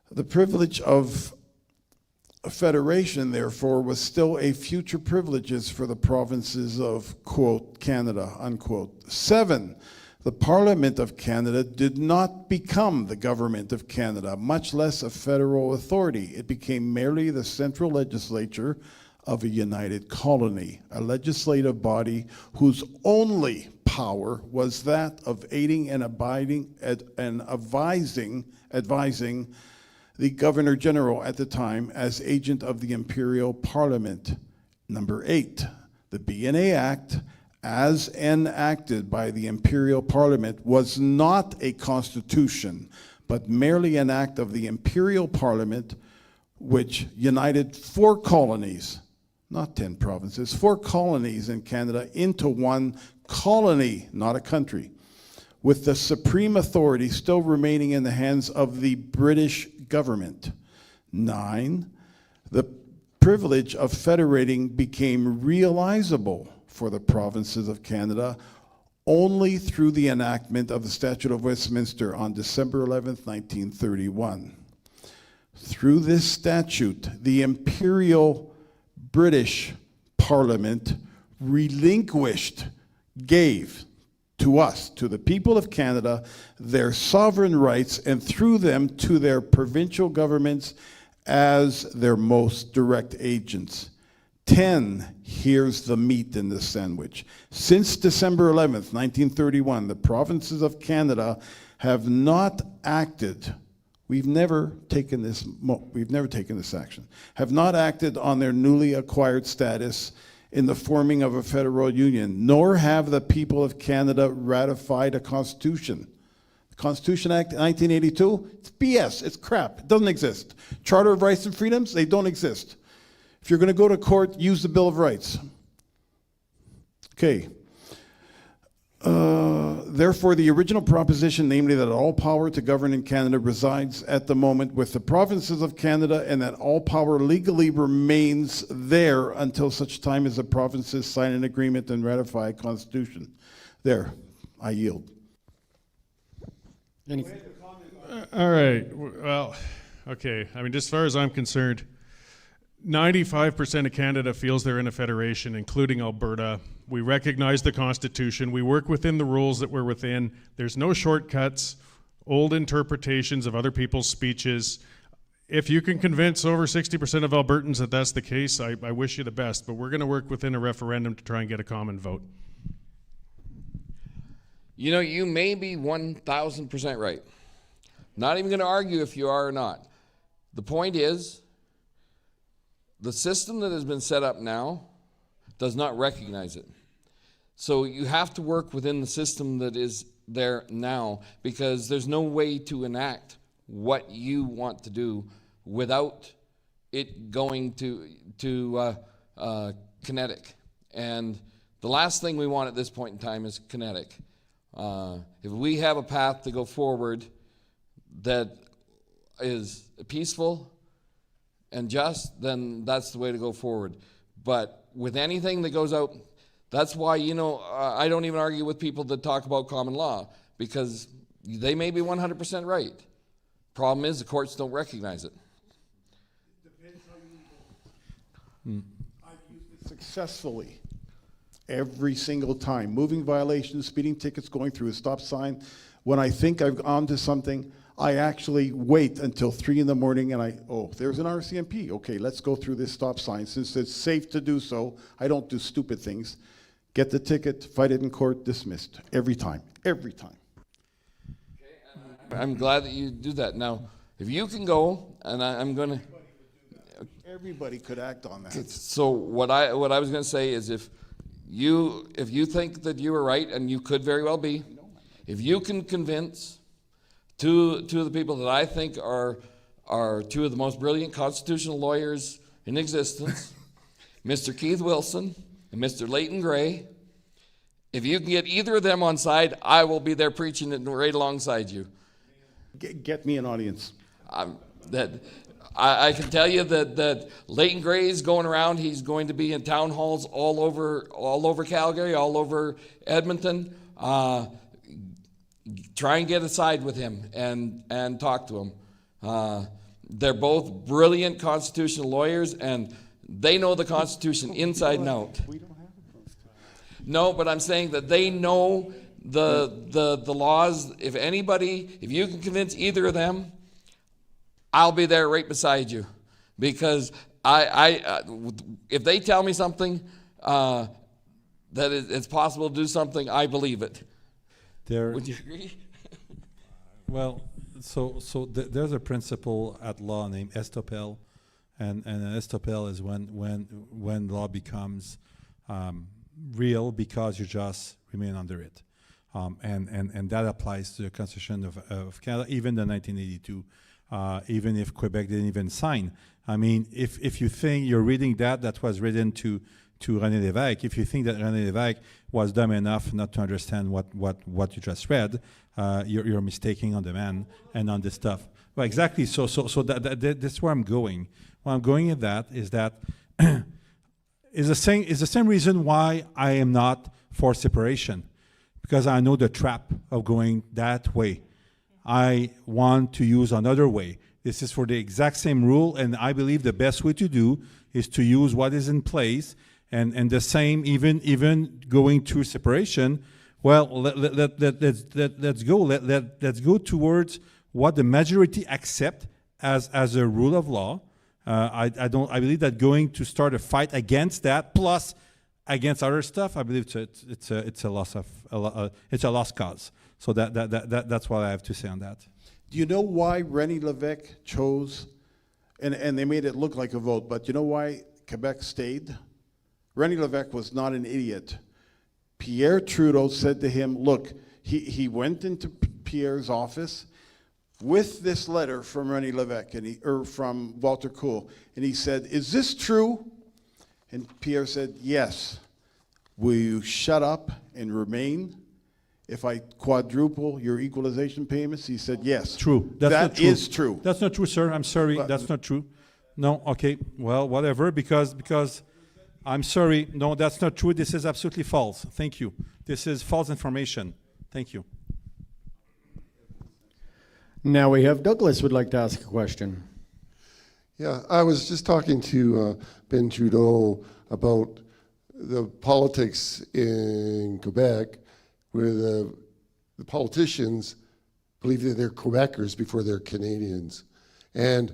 The privilege of a federation, therefore, was still a future privileges for the provinces of, quote, Canada, unquote. 7, the Parliament of Canada did not become the government of Canada, much less a federal authority. It became merely the central legislature of a united colony, a legislative body whose only power was that of aiding and advising the Governor General at the time as agent of the Imperial Parliament. Number 8, the BNA Act, as enacted by the Imperial Parliament, was not a constitution, but merely an act of the Imperial Parliament which united 4 colonies, not 10 provinces, 4 colonies in Canada into one colony, not a country, with the supreme authority still remaining in the hands of the British government. 9, the privilege of federating became realizable for the provinces of Canada only through the enactment of the Statute of Westminster on December 11th, 1931. Through this statute, the Imperial British Parliament gave to us, to the people of Canada, their sovereign rights, and through them to their provincial governments as their most direct agents. 10, here's the meat in the sandwich. Since December 11th, 1931, the provinces of Canada have not acted, we've never taken this action, have not acted on their newly acquired status in the forming of a federal union, nor have the people of Canada ratified a constitution. The Constitution Act 1982, it's BS, it's crap, it doesn't exist. Charter of Rights and Freedoms, they don't exist. If you're going to go to court, use the Bill of Rights. Okay. Therefore, the original proposition, namely that all power to govern in Canada resides at the moment with the provinces of Canada and that all power legally remains there until such time as the provinces sign an agreement and ratify a constitution. There, I yield. All right. Well, okay. I mean, just as far as I'm concerned, 95% of Canada feels they're in a federation, including Alberta. We recognize the Constitution. We work within the rules that we're within. There's no shortcuts, old interpretations of other people's speeches. If you can convince over 60% of Albertans that that's the case, I wish you the best. But we're going to work within a referendum to try and get a common vote. You know, you may be 1,000% right. Not even going to argue if you are or not. The point is, the system that has been set up now does not recognize it. So you have to work within the system that is there now, because there's no way to enact what you want to do without it going to kinetic. And the last thing we want at this point in time is kinetic. If we have a path to go forward that is peaceful and just, then that's the way to go forward. But with anything that goes out, that's why, you know, I don't even argue with people that talk about common law, because they may be 100% right. Problem is, the courts don't recognize it. Depends how you vote. I've used it successfully every single time. Moving violations, speeding tickets, going through a stop sign. When I think I've gone to something, I actually wait until 3 in the morning and there's an RCMP. Okay, let's go through this stop sign. Since it's safe to do so, I don't do stupid things. Get the ticket, fight it in court, dismissed. Every time, every time. I'm glad that you do that. Now, if you can go, and I'm going to... Everybody could act on that. So what I was going to say is, if you think that you are right, and you could very well be, if you can convince two of the people that I think are two of the most brilliant constitutional lawyers in existence, Mr. Keith Wilson and Mr. Leighton Gray, if you can get either of them on side, I will be there preaching it right alongside you. Get me an audience. I can tell you that Leighton Gray is going around. He's going to be in town halls all over Calgary, all over Edmonton. Try and get a side with him and talk to him. They're both brilliant constitutional lawyers, and they know the Constitution inside and out. We don't have a constitution. No, but I'm saying that they know the laws. If you can convince either of them, I'll be there right beside you, because if they tell me something that it's possible to do something, I believe it. Would you agree? Well, there's a principle at law named estoppel, and an estoppel is when law becomes real because you just remain under it, and that applies to the Constitution of Canada, even the 1982 even if Quebec didn't even sign. I mean, if you think you're reading that was written to René Lévesque, if you think that René Lévesque was dumb enough not to understand what you just read, you're mistaking on the man and on this stuff. Well, exactly. So that's where I'm going. Where I'm going at that is that is the same reason why I am not for separation, because I know the trap of going that way. I want to use another way. This is for the exact same rule, and I believe the best way to do is to use what is in place, and the same even going through separation. Well, let's go towards what the majority accept as a rule of law. I believe that going to start a fight against that plus against other stuff, I believe it's a lost cause. So that's what I have to say on that. Do you know why René Lévesque chose, and they made it look like a vote, but you know why Quebec stayed? René Lévesque was not an idiot. Pierre Trudeau said to him, look, he went into Pierre's office with this letter from René Lévesque, or from Walter Cool, and he said, is this true? And Pierre said, yes. Will you shut up and remain if I quadruple your equalization payments? He said, yes. True. That's not true. That is true. That's not true, sir. I'm sorry. That's not true. No, okay. Well, whatever, because I'm sorry. No, that's not true. This is absolutely false. Thank you. This is false information. Thank you. Now we have Douglas would like to ask a question. Yeah, I was just talking to Ben Trudeau about the politics in Quebec, where the politicians believe that they're Quebecers before they're Canadians. And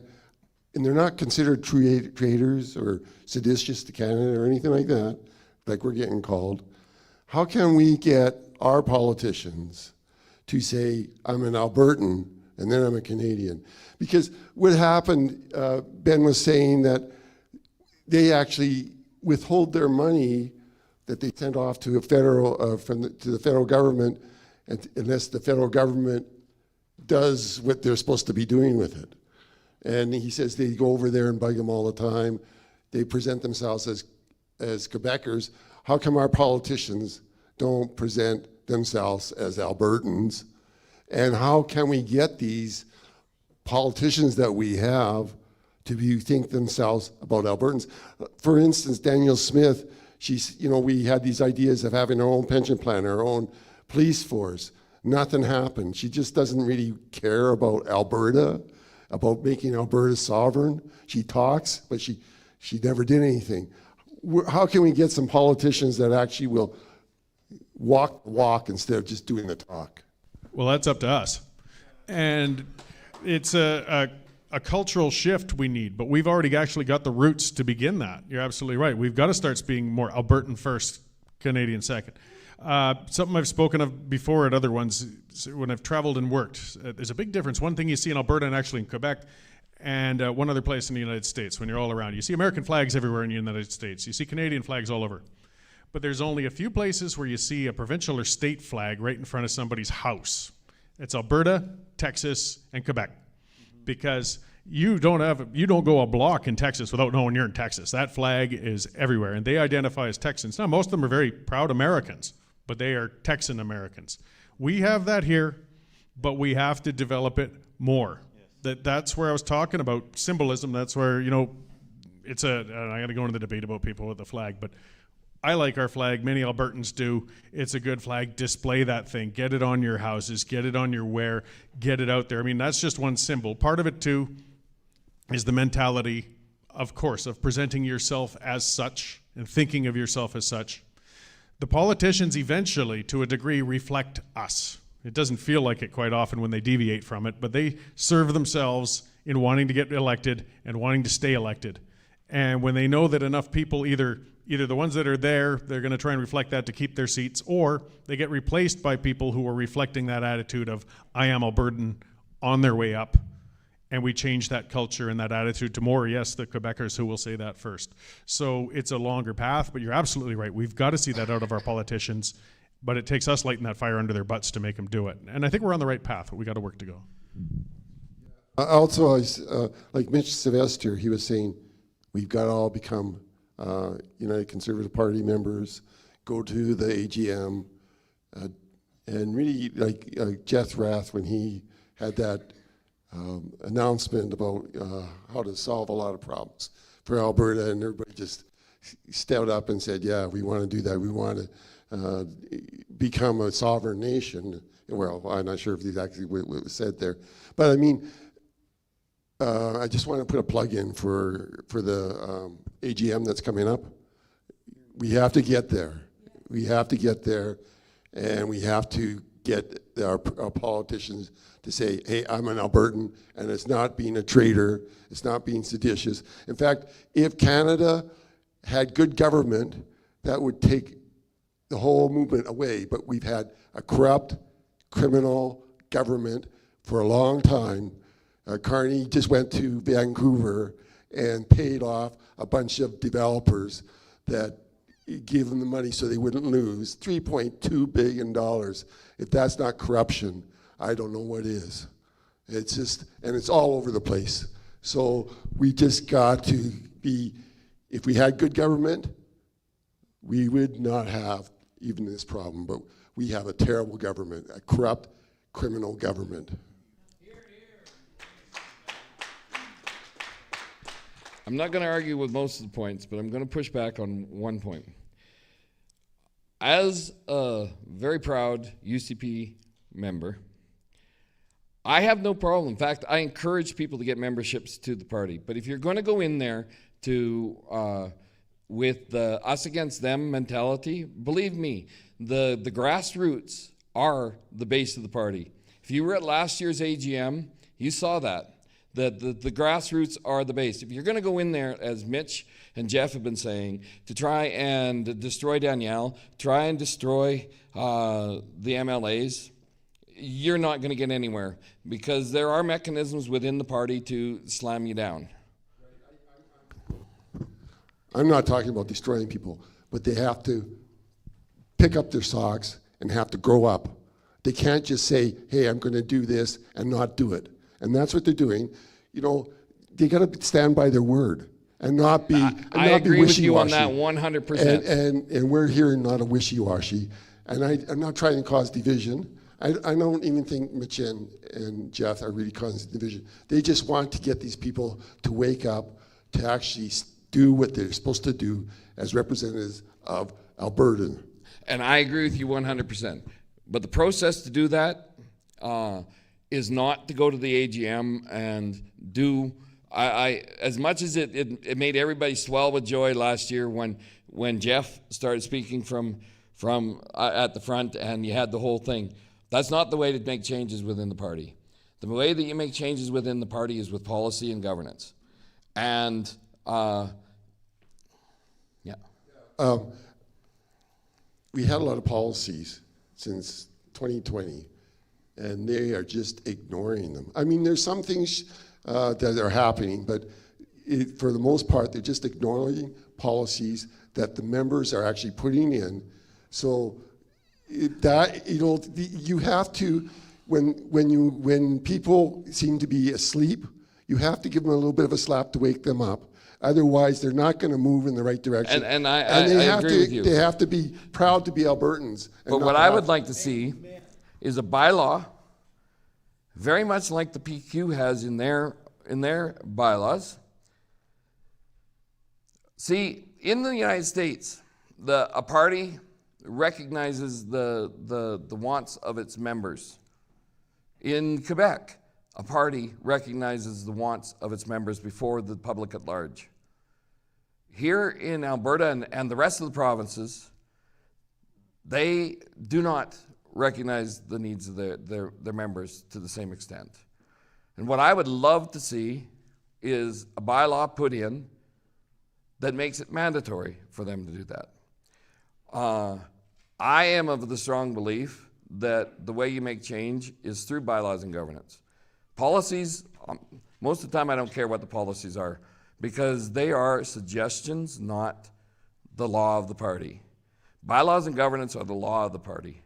they're not considered traitors or seditious to Canada or anything like that, like we're getting called. How can we get our politicians to say, I'm an Albertan and then I'm a Canadian? Because what happened, Ben was saying that they actually withhold their money that they send off to a federal, to the federal government, unless the federal government does what they're supposed to be doing with it. And he says they go over there and bug them all the time. They present themselves as Quebecers. How come our politicians don't present themselves as Albertans? And how can we get these politicians that we have to think themselves about Albertans? For instance, Danielle Smith, we had these ideas of having our own pension plan, our own police force. Nothing happened. She just doesn't really care about Alberta, about making Alberta sovereign. She talks, but she never did anything. How can we get some politicians that actually will walk the walk instead of just doing the talk? Well, that's up to us. And it's a cultural shift we need, but we've already actually got the roots to begin that. You're absolutely right. We've got to start being more Albertan first, Canadian second. Something I've spoken of before at other ones, when I've traveled and worked, there's a big difference. One thing you see in Alberta and actually in Quebec, and one other place in the United States, when you're all around. You see American flags everywhere in the United States. You see Canadian flags all over. But there's only a few places where you see a provincial or state flag right in front of somebody's house. It's Alberta, Texas, and Quebec. Because you don't go a block in Texas without knowing you're in Texas. That flag is everywhere, and they identify as Texans. Now, most of them are very proud Americans, but they are Texan Americans. We have that here, but we have to develop it more. Yes. That's where I was talking about symbolism. That's where, I'm going to go into the debate about people with the flag, but I like our flag. Many Albertans do. It's a good flag. Display that thing. Get it on your houses. Get it on your wear. Get it out there. I mean, that's just one symbol. Part of it, too, is the mentality, of course, of presenting yourself as such and thinking of yourself as such. The politicians eventually, to a degree, reflect us. It doesn't feel like it quite often when they deviate from it, but they serve themselves in wanting to get elected and wanting to stay elected. And when they know that enough people, either the ones that are there, they're going to try and reflect that to keep their seats, or they get replaced by people who are reflecting that attitude of, I am Albertan, on their way up. And we change that culture and that attitude to more, yes, the Quebecers who will say that first. So it's a longer path, but you're absolutely right. We've got to see that out of our politicians, but it takes us lighting that fire under their butts to make them do it. And I think we're on the right path, but we got to work to go. Also, like Mitch Sylvester, he was saying, we've got to all become United Conservative Party members, go to the AGM, and really, like Jeff Rath, when he had that announcement about how to solve a lot of problems for Alberta, and everybody just stepped up and said, yeah, we want to do that. We want to become a sovereign nation. Well, I'm not sure if exactly what was said there. But I mean, I just want to put a plug in for the AGM that's coming up. We have to get there. We have to get there, and we have to get our politicians to say, hey, I'm an Albertan, and it's not being a traitor, it's not being seditious. In fact, if Canada had good government, that would take the whole movement away, but we've had a corrupt, criminal government for a long time. Carney just went to Vancouver and paid off a bunch of developers that gave them the money so they wouldn't lose $3.2 billion. If that's not corruption, I don't know what is. It's just, and it's all over the place. So we just got to be, if we had good government, we would not have even this problem, but we have a terrible government, a corrupt, criminal government. I'm not going to argue with most of the points, but I'm going to push back on one point. As a very proud UCP member, I have no problem. In fact, I encourage people to get memberships to the party. But if you're going to go in there to with the us against them mentality, believe me, the grassroots are the base of the party. If you were at last year's AGM, you saw that. The grassroots are the base. If you're going to go in there, as Mitch and Jeff have been saying, to try and destroy Danielle, try and destroy the MLAs, you're not going to get anywhere, because there are mechanisms within the party to slam you down. I'm not talking about destroying people, but they have to pick up their socks and have to grow up. They can't just say, hey, I'm going to do this and not do it. And that's what they're doing. You know, they got to stand by their word and not be wishy-washy. I agree with you on that 100%. And we're hearing not a wishy-washy. And I'm not trying to cause division. I don't even think Mitch and Jeff are really causing division. They just want to get these people to wake up, to actually do what they're supposed to do as representatives of Alberta. And I agree with you 100%. But the process to do that is not to go to the AGM and do, as much as it made everybody swell with joy last year when Jeff started speaking from at the front and you had the whole thing. That's not the way to make changes within the party. The way that you make changes within the party is with policy and governance. And we had a lot of policies since 2020, and they are just ignoring them. I mean, there's some things that are happening, but for the most part, they're just ignoring policies that the members are actually putting in. So that, you know, you have to, when people seem to be asleep, you have to give them a little bit of a slap to wake them up. Otherwise, they're not going to move in the right direction. And I agree with you. They have to be proud to be Albertans. But what I would like to see is a bylaw, very much like the PQ has in their bylaws. See, in the United States, a party recognizes the wants of its members. In Quebec, a party recognizes the wants of its members before the public at large. Here in Alberta and the rest of the provinces, they do not recognize the needs of their members to the same extent. And what I would love to see is a bylaw put in that makes it mandatory for them to do that. I am of the strong belief that the way you make change is through bylaws and governance. Policies, most of the time I don't care what the policies are, because they are suggestions, not the law of the party. Bylaws and governance are the law of the party.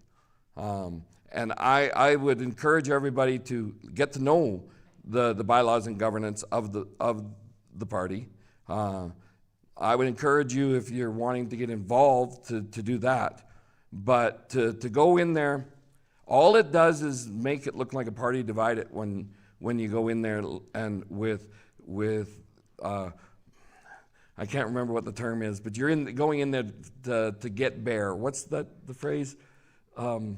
And I would encourage everybody to get to know the bylaws and governance of the party. I would encourage you, if you're wanting to get involved, to do that. But to go in there, all it does is make it look like a party divided when you go in there and with I can't remember what the term is, but you're going in there to get bear. What's the phrase? Loaded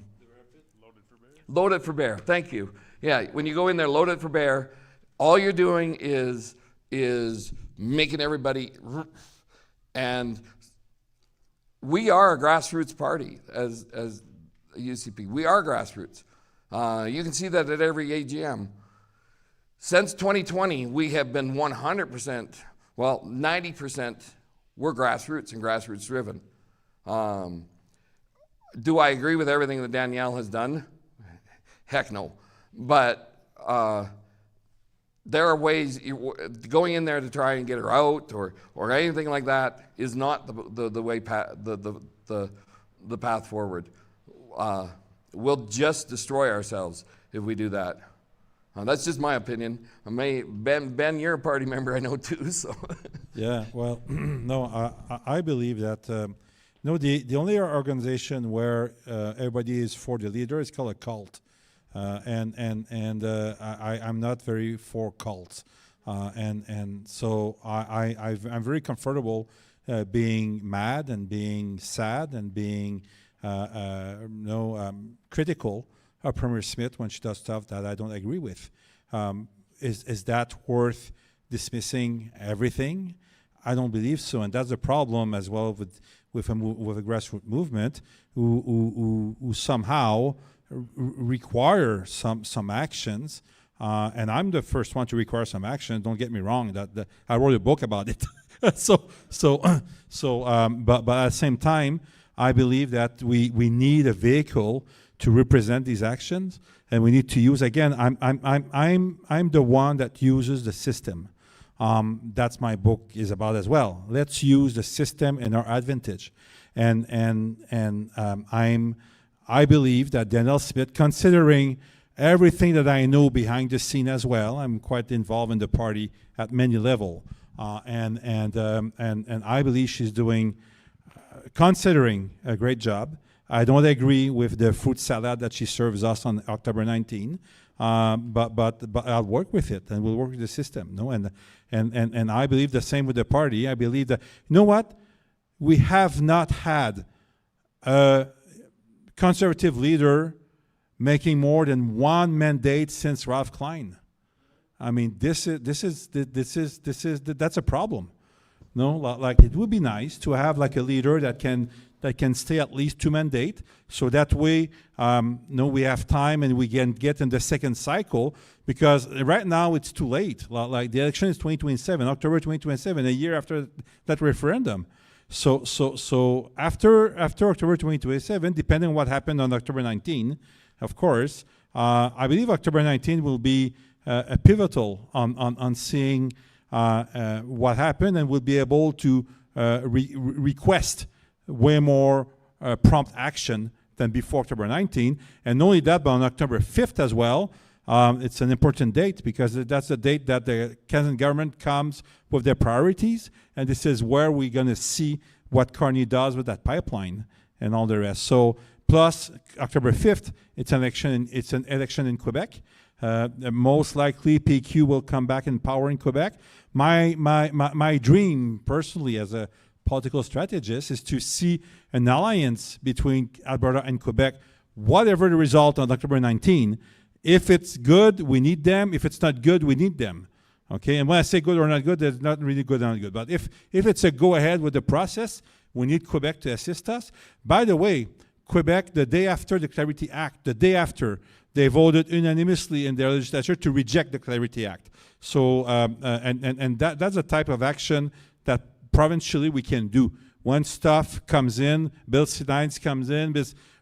for bear. Loaded for bear. Thank you. Yeah, when you go in there loaded for bear, all you're doing is making everybody. And we are a grassroots party as UCP. We are grassroots. You can see that at every AGM. Since 2020, we have been 100%, well, 90%, we're grassroots and grassroots driven. Do I agree with everything that Danielle has done? Heck no. But there are ways, going in there to try and get her out or anything like that is not the way, the path forward. We'll just destroy ourselves if we do that. That's just my opinion. Ben, you're a party member, I know too. So. Yeah, well, no, I believe that the only organization where everybody is for the leader is called a cult, and I'm not very for cults, and so I'm very comfortable being mad and being sad and being critical of Premier Smith when she does stuff that I don't agree with. Is that worth dismissing everything? I don't believe so, and that's the problem as well with a grassroots movement who somehow require some actions. And I'm the first one to require some action. Don't get me wrong. That I wrote a book about it. But at the same time, I believe that we need a vehicle to represent these actions, and we need to use, again, I'm the one that uses the system. That's my book is about as well. Let's use the system in our advantage, and I believe that Danielle Smith, considering everything that I know behind the scene as well, I'm quite involved in the party at many levels, and I believe she's doing, considering a great job. I don't agree with the fruit salad that she serves us on October 19, but I'll work with it, and we'll work with the system. No, and I believe the same with the party. I believe that, you know what, we have not had a conservative leader making more than one mandate since Ralph Klein. I mean, that's a problem. No, like it would be nice to have like a leader that can stay at least 2 mandates, so that way, we have time and we can get in the second cycle, because right now it's too late. Like the election is 2027, October 2027, a year after that referendum. So after October 2027, depending on what happened on October 19, of course, I believe October 19 will be a pivotal on seeing what happened, and we'll be able to request way more prompt action than before October 19. And not only that, but on October 5th as well, it's an important date, because that's the date that the Canadian government comes with their priorities, and this is where we're going to see what Carney does with that pipeline and all the rest. So plus October 5th, it's an election in Quebec. Most likely PQ will come back in power in Quebec. My dream personally as a political strategist is to see an alliance between Alberta and Quebec, whatever the result on October 19. If it's good, we need them. If it's not good, we need them. Okay, and when I say good or not good, there's not really good or not good. But if it's a go-ahead with the process, we need Quebec to assist us. By the way, Quebec, the day after the Clarity Act, the day after, they voted unanimously in their legislature to reject the Clarity Act. So, that's a type of action that provincially we can do. When stuff comes in, Bill C9 comes in,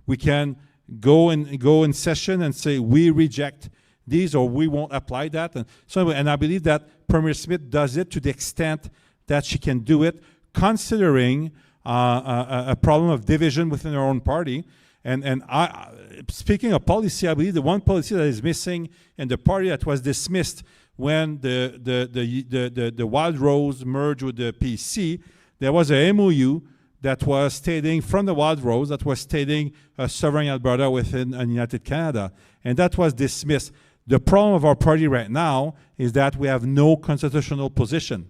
we can go in session and say we reject these, or we won't apply that. And so anyway, and I believe that Premier Smith does it to the extent that she can do it, considering a problem of division within her own party. And speaking of policy, I believe the one policy that is missing in the party that was dismissed when the Wild Rose merged with the PC, there was a MOU that was stating from the Wild Rose that was stating sovereign Alberta within a united Canada, and that was dismissed. The problem of our party right now is that we have no constitutional position.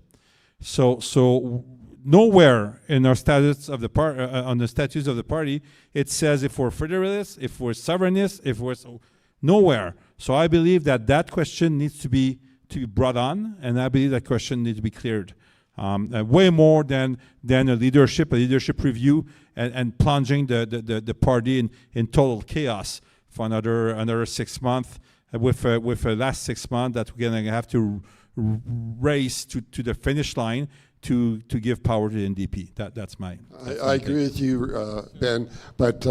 So nowhere in our status of the on the statutes of the party it says if we're federalists, if we're sovereignists, if we're nowhere. So I believe that question needs to be brought on, and I believe that question needs to be cleared. Way more than a leadership review and plunging the party in total chaos for another 6 months with the last 6 months that we're gonna have to race to the finish line to give power to the NDP. That's my. I agree with you, Ben, but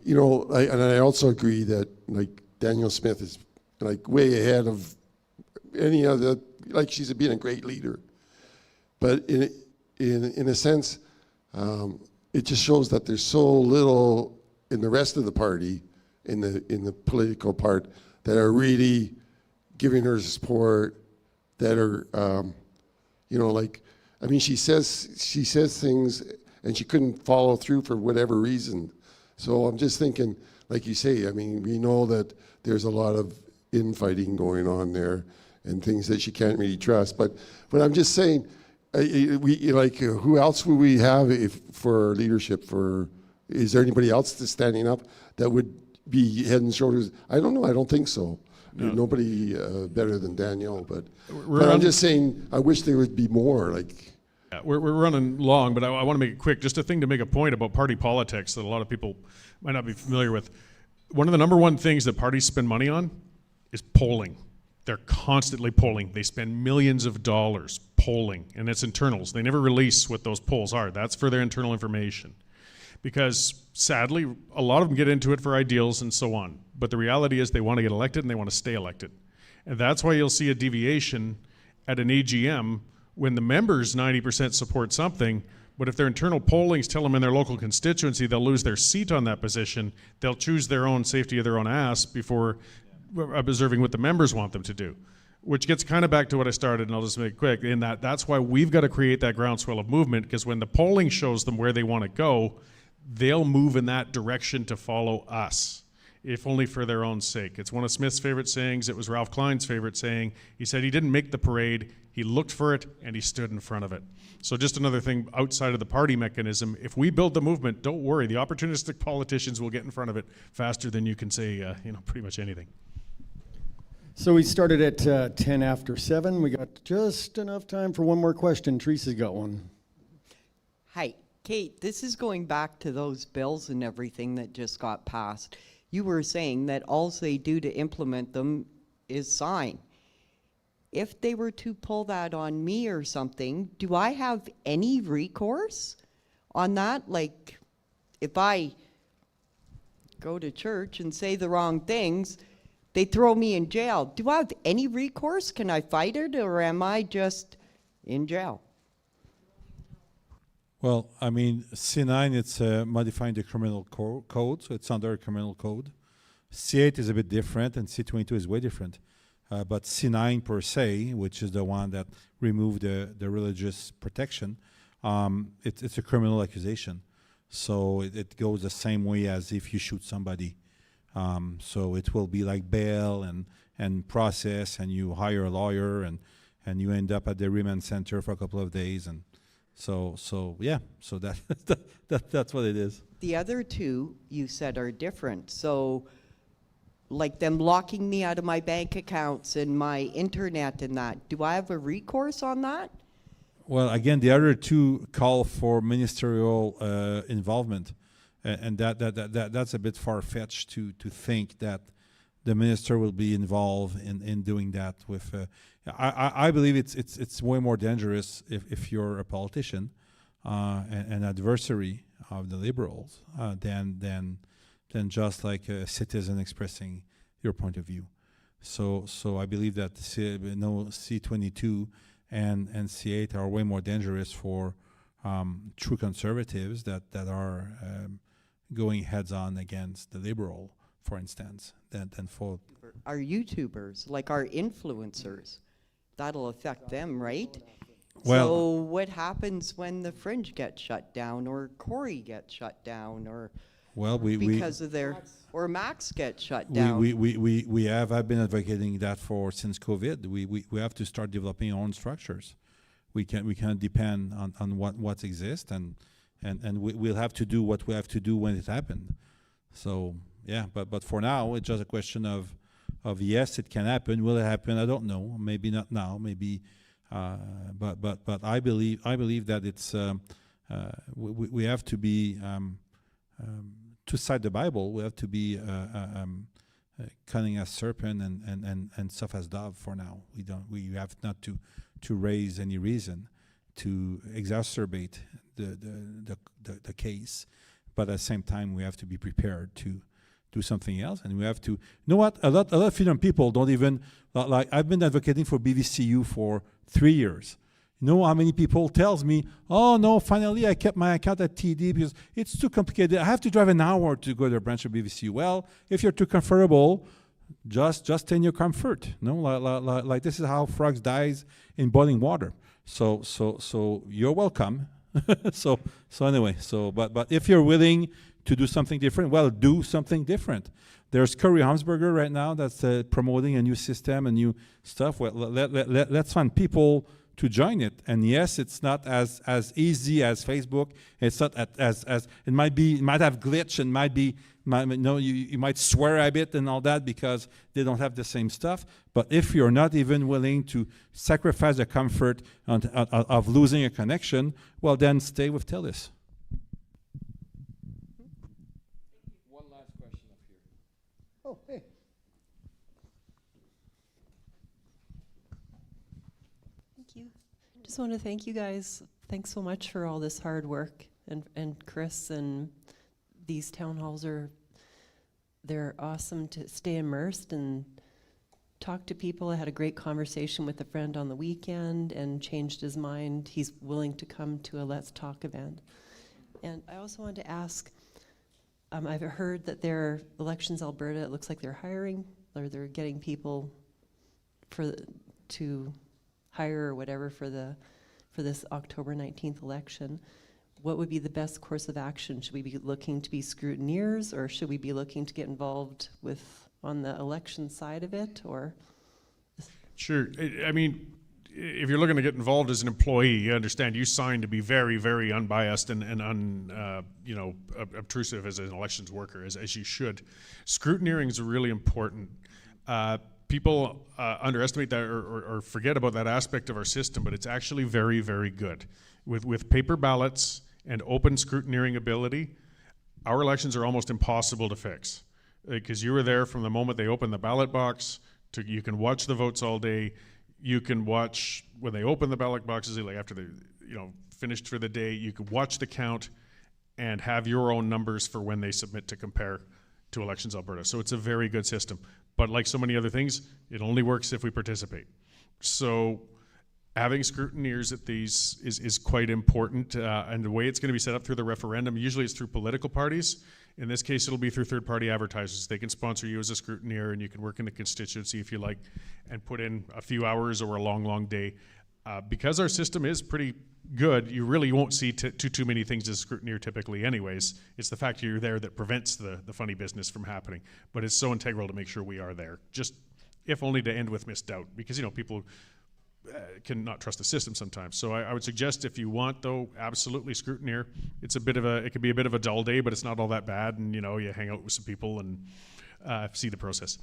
you know, I also agree that like Danielle Smith is like way ahead of any other. Like she's been a great leader. But in a sense, it just shows that there's so little in the rest of the party, in the political part, that are really giving her support. That are, you know, like, I mean, she says things and she couldn't follow through for whatever reason. So I'm just thinking, like you say, I mean, we know that there's a lot of infighting going on there and things that she can't really trust. But I'm just saying. Who else would we have for leadership? Is there anybody else that's standing up that would be head and shoulders? I don't know. I don't think so. No. Nobody better than Danielle. But I'm just saying, I wish there would be more. Like, yeah, we're running long, but I want to make it quick. Just a thing to make a point about party politics that a lot of people might not be familiar with. One of the number one things that parties spend money on is polling. They're constantly polling. They spend millions of dollars polling, and it's internals. They never release what those polls are. That's for their internal information. Because sadly, a lot of them get into it for ideals and so on. But the reality is they want to get elected and they want to stay elected. And that's why you'll see a deviation at an AGM when the members 90% support something, but if their internal pollings tell them in their local constituency they'll lose their seat on that position, they'll choose their own safety of their own ass before observing what the members want them to do, which gets kind of back to what I started, and I'll just make it quick, in that's why we've got to create that groundswell of movement, because when the polling shows them where they want to go, they'll move in that direction to follow us, if only for their own sake. It's one of Smith's favorite sayings. It was Ralph Klein's favorite saying. He said he didn't make the parade, he looked for it, and he stood in front of it. So just another thing outside of the party mechanism, if we build the movement, don't worry, the opportunistic politicians will get in front of it faster than you can say pretty much anything. So we started at 10 after 7. We got just enough time for one more question. Teresa's got one. Hi, Kate. This is going back to those bills and everything that just got passed. You were saying that all they do to implement them is sign. If they were to pull that on me or something, do I have any recourse on that? Like, if I go to church and say the wrong things, they throw me in jail. Do I have any recourse? Can I fight it, or am I just in jail? Well, I mean, C9, it's modifying the criminal code, so it's under a criminal code. C8 is a bit different, and C22 is way different. But C9 per se, which is the one that removed the religious protection, it's a criminal accusation. So it goes the same way as if you shoot somebody. So it will be like bail and process, and you hire a lawyer, and you end up at the remand center for a couple of days, and so that's what it is. The other two you said are different. So like them locking me out of my bank accounts and my internet and that, do I have a recourse on that? Well, again, the other two call for ministerial involvement. And that's a bit far-fetched to think that the minister will be involved in doing that. With I believe it's way more dangerous if you're a politician, an adversary of the Liberals, than just like a citizen expressing your point of view. So I believe that C22 and C8 are way more dangerous for true conservatives that are going heads on against the Liberal, for instance, than for Our YouTubers, like our influencers, that'll affect them, right? Well- so what happens when the Fringe gets shut down, or Cory gets shut down, or well, because of their, or Max gets shut down? we have. I've been advocating that since COVID. We have to start developing our own structures. We can't depend on what exists, and we'll have to do what we have to do when it happens. So yeah, but for now it's just a question of yes, it can happen. Will it happen? I don't know. Maybe not now. Maybe, but I believe that it's we have to be to cite the Bible. We have to be cunning as serpent and soft as dove for now. We have not to raise any reason to exacerbate the case, but at the same time we have to be prepared to do something else, and we have to. You know what? A lot of freedom people don't even like. I've been advocating for BVCU for 3 years. You know how many people tells me, "Oh no, finally I kept my account at TD because it's too complicated. I have to drive an hour to go to a branch of BVCU." Well, if you're too comfortable, just stay in your comfort. No, like this is how frogs dies in boiling water. So you're welcome. so anyway, but if you're willing to do something different, well, do something different. There's Curry Hamsberger right now that's promoting a new system, a new stuff. Well, let's find people to join it. And yes, it's not as easy as Facebook. It's not as it might be. It might have glitch and you might swear a bit and all that because they don't have the same stuff. But if you're not even willing to sacrifice the comfort of losing a connection, well, then stay with TELUS. One last question up here. Oh, hey. Thank you. Just want to thank you guys. Thanks so much for all this hard work, and Chris, and these town halls they're awesome to stay immersed and talk to people. I had a great conversation with a friend on the weekend and changed his mind. He's willing to come to a Let's Talk event. And I also wanted to ask, I've heard that their Elections Alberta, it looks like they're hiring, or they're getting people to hire or whatever for this October 19th election. What would be the best course of action? Should we be looking to be scrutineers, or should we be looking to get involved on the election side of it, or? Sure. I mean, if you're looking to get involved as an employee, you understand you signed to be very, very unbiased and obtrusive as an elections worker, as you should. Scrutineering is really important. People underestimate that or forget about that aspect of our system, but it's actually very, very good. With paper ballots and open scrutineering ability, our elections are almost impossible to fix, because you were there from the moment they open the ballot box to you can watch the votes all day. You can watch when they open the ballot boxes, like after they finished for the day. You can watch the count and have your own numbers for when they submit to compare to Elections Alberta. So it's a very good system. But like so many other things, it only works if we participate. So having scrutineers at these is quite important, and the way it's going to be set up through the referendum, usually it's through political parties. In this case, it'll be through third-party advertisers. They can sponsor you as a scrutineer, and you can work in the constituency if you like, and put in a few hours or a long, long day. Because our system is pretty good, you really won't see too many things as a scrutineer typically anyways. It's the fact you're there that prevents the funny business from happening. But it's so integral to make sure we are there, just if only to end with misdoubt, because people can not trust the system sometimes. So I would suggest, if you want, though, absolutely scrutineer. It can be a bit of a dull day, but it's not all that bad, and you hang out with some people and see the process.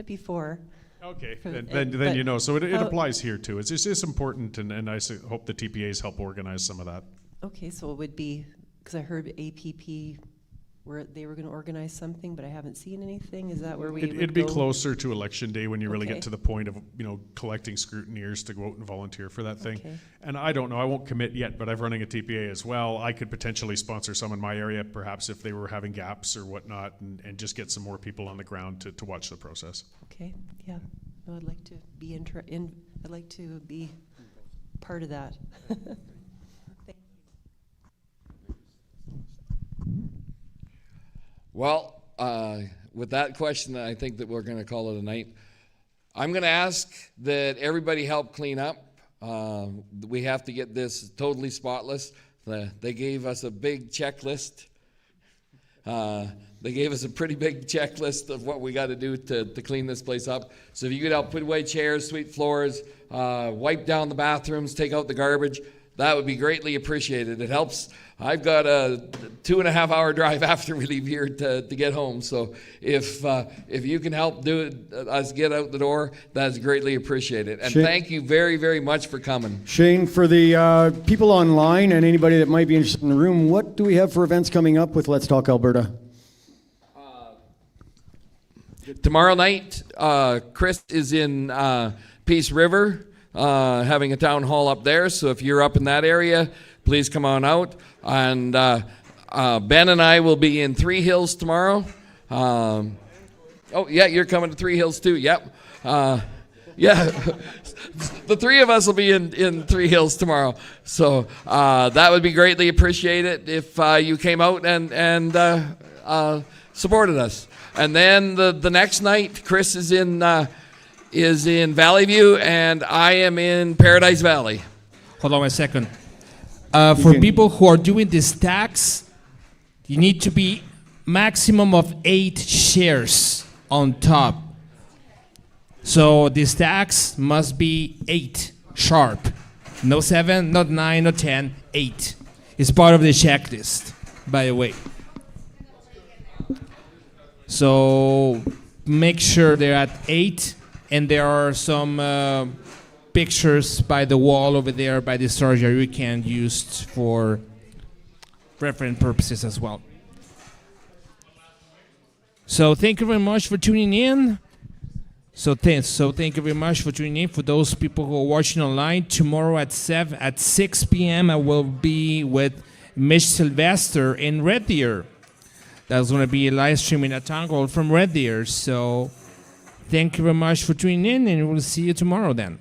Before. Okay, then you know. So it applies here too. It's just important, and I hope the TPAs help organize some of that. Okay, so it would be, because I heard APP they were going to organize something, but I haven't seen anything. Is that where it'd be closer to election day when you really get to the point of collecting scrutineers to go out and volunteer for that thing. Okay. And I don't know, I won't commit yet, but I'm running a TPA as well. I could potentially sponsor some in my area, perhaps if they were having gaps or whatnot, and just get some more people on the ground to watch the process. Okay, yeah. No, I'd like to be I'd like to be part of that. Thank you. Well, with that question, I think that we're going to call it a night. I'm going to ask that everybody help clean up. We have to get this totally spotless. They gave us a big checklist. They gave us a pretty big checklist of what we got to do to clean this place up. So if you could help put away chairs, sweep floors, wipe down the bathrooms, take out the garbage, that would be greatly appreciated. It helps. I've got a 2.5 hour drive after we leave here to get home. So if you can help do it, us get out the door, that's greatly appreciated. And thank you very, very much for coming. Shane, for the people online and anybody that might be interested in the room, what do we have for events coming up with Let's Talk Alberta? Tomorrow night, Chris is in Peace River having a town hall up there. So if you're up in that area, please come on out. And Ben and I will be in Three Hills tomorrow. Oh, yeah, you're coming to Three Hills too. Yep. Yeah, the three of us will be in Three Hills tomorrow. So that would be greatly appreciated if you came out and supported us. And then the next night, Chris is in Valley View, and I am in Paradise Valley. Hold on a second. For people who are doing the stacks, you need to be maximum of 8 shares on top. So the stacks must be 8 sharp. No 7, not 9, not 10, 8. It's part of the checklist, by the way. So make sure they're at 8, and there are some pictures by the wall over there by the storage area you can use for reference purposes as well. So thank you very much for tuning in. So thank you very much for tuning in. For those people who are watching online, tomorrow at 6 p.m. I will be with Mitch Sylvester in Red Deer. That's going to be live streaming a town hall from Red Deer. So thank you very much for tuning in, and we'll see you tomorrow then.